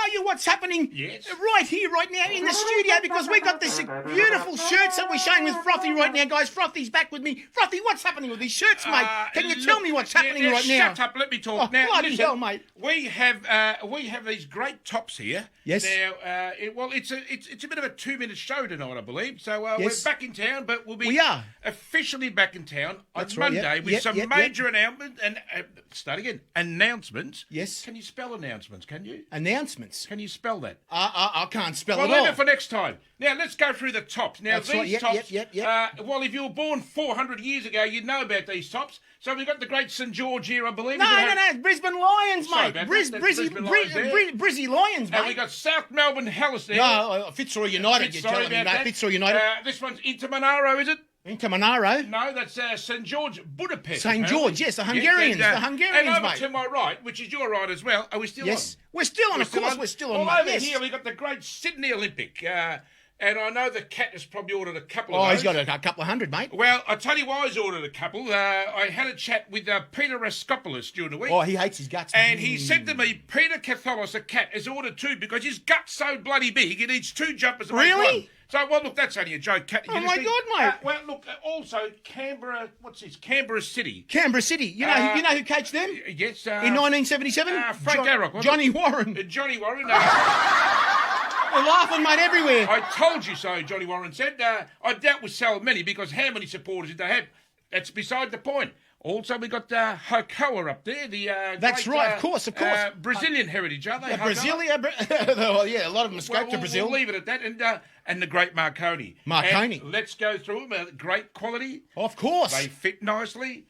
show you what's happening Yes. right here, right now in the studio because we got this beautiful shirts that we're showing with Frothy right now, guys. Frothy's back with me. Frothy, what's happening with these shirts, mate? Can you tell me what's happening right now? Shut up, let me talk. Oh, Now, bloody listen, hell, mate. We have these great tops here. Yes. Now, it's a bit of a 2-minute show tonight, I believe. So Yes. we're back in town, but we'll be We are. officially back in town on That's right, Monday yep, with yep, some yep, major announcements and start again. Announcements. Yes. Can you spell announcements? Can you? Announcements. Can you spell that? I can't spell Well, it leave all. it for next time. Now, let's go through the tops. Now, That's these right, yep, tops, yep. well, if you were born 400 years ago, you'd know about these tops. So we've got the great St. George here, I believe. No, Brisbane Lions, Sorry mate. about that. That's Brisbane Lions there. Brizzy Lions, And mate. we got South Melbourne Hellas there. No, Fitzroy United, you're Sorry telling me, about mate. that. Fitzroy United. This one's Intermonaro, is it? Into Monaro. No, that's St. George, Budapest. St. apparently. George, yes, the Hungarians, Yes, the Hungarians, and over mate. to my right, which is your right as well. Are we still Yes, on? we're still on, We're of still course, on? we're still on, Well, mate. over Yes. here, we got the great Sydney Olympic. And I know the cat has probably ordered a couple of Oh, those. he's got a couple of hundred, mate. Well, I'll tell you why he's ordered a couple. I had a chat with Peter Raskopoulos during the week. Oh, he hates his guts. And he said to me, Peter Catholos, a cat, has ordered 2 because his gut's so bloody big, he needs 2 jumpers to make Really? one. So, well, look, that's only a joke. Cat, Oh, my God, mate. well, look, also, Canberra, what's this? Canberra City. Canberra City. You know, you know who coached them? Yes. In 1977? Frank Arrock, wasn't Johnny it? Warren. Johnny Warren. We're laughing, mate, everywhere. I told you so, Johnny Warren said. I doubt we sell many because how many supporters did they have? That's beside the point. Also, we got Hokoa up there. That's great, right, of course. Brazilian heritage, are they? Brasilia, well, yeah, a lot of them escaped to Brazil. We'll leave it at that. And the great Marconi. Marconi. And let's go through them. Great quality. Of course. They fit nicely.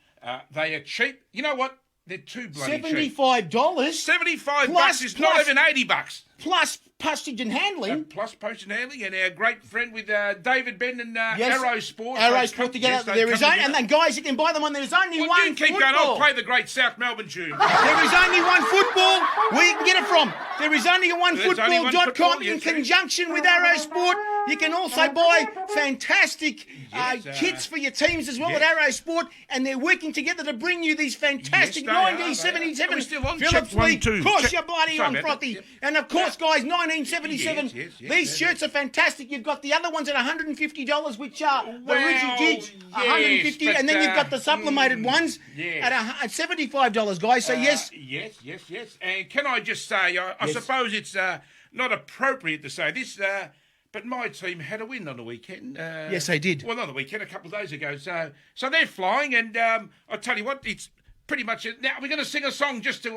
They are cheap. You know what? They're too bloody cheap. $75. $75 is not even $80. Plus postage and handling. Plus postage and handling, and our great friend with David Ben and Yes. Arrow Sport. Arrow They Sport come- together. yes, they There come is only, together. and guys, you can buy them on. There's only Well, one you keep football. going. I'll play the great South Melbourne tune. There is only one football where you can get it from. There is only one There's only one football.com football, in yes, there is. conjunction with Arrow Sport. You can also buy fantastic Yes, kits for your teams as well yes. at Arrow Sport, and they're working together to bring you these fantastic Yes, they are, 1977 they are. We're still on. Phillips Check 1, Lee. 2. Of course, Check- you're bloody Sorry on, about Frothy. that, yep. And of course, guys, 1977. Yes, These shirts are fantastic. You've got the other ones at $150, which are the Well, rigid gigs, yes, $150, but, and then you've got the sublimated ones yes. at $75, guys. So yes. Yes. And can I just say, I Yes. suppose it's not appropriate to say this, but my team had a win on the weekend. Yes, they did. Well, not the weekend, a couple of days ago. So they're flying, and I'll tell you what, it's pretty much it. Now we're going to sing a song just to.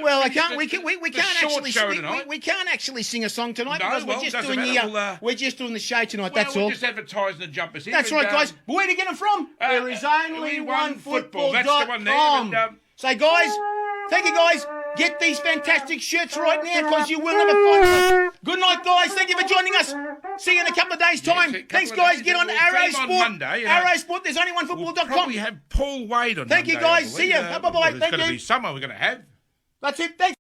Well, I finish can't. the- We the can't short actually. show tonight. We can't actually sing a song tonight No, because well, we're just doesn't doing matter. the. We're just doing the show tonight. Well, that's we're all. just advertising the jumpers. That's right, guys. But where to get them from? There is only one football. That's the one there. And, So, guys, thank you, guys. Get these fantastic shirts right now because you will never find them. Good night, guys. Thank you for joining us. See you in a couple of days' time. a couple Thanks, of guys. days, Get on and we'll Arrow film on Sport. Monday, you know. Arrow Sport. There's only one we'll football.com. probably have Paul Wade on Thank you, Monday, I guys. See believe. ya. Bye-bye. There's Thank going to you. be someone we're going to have. That's it. Thanks.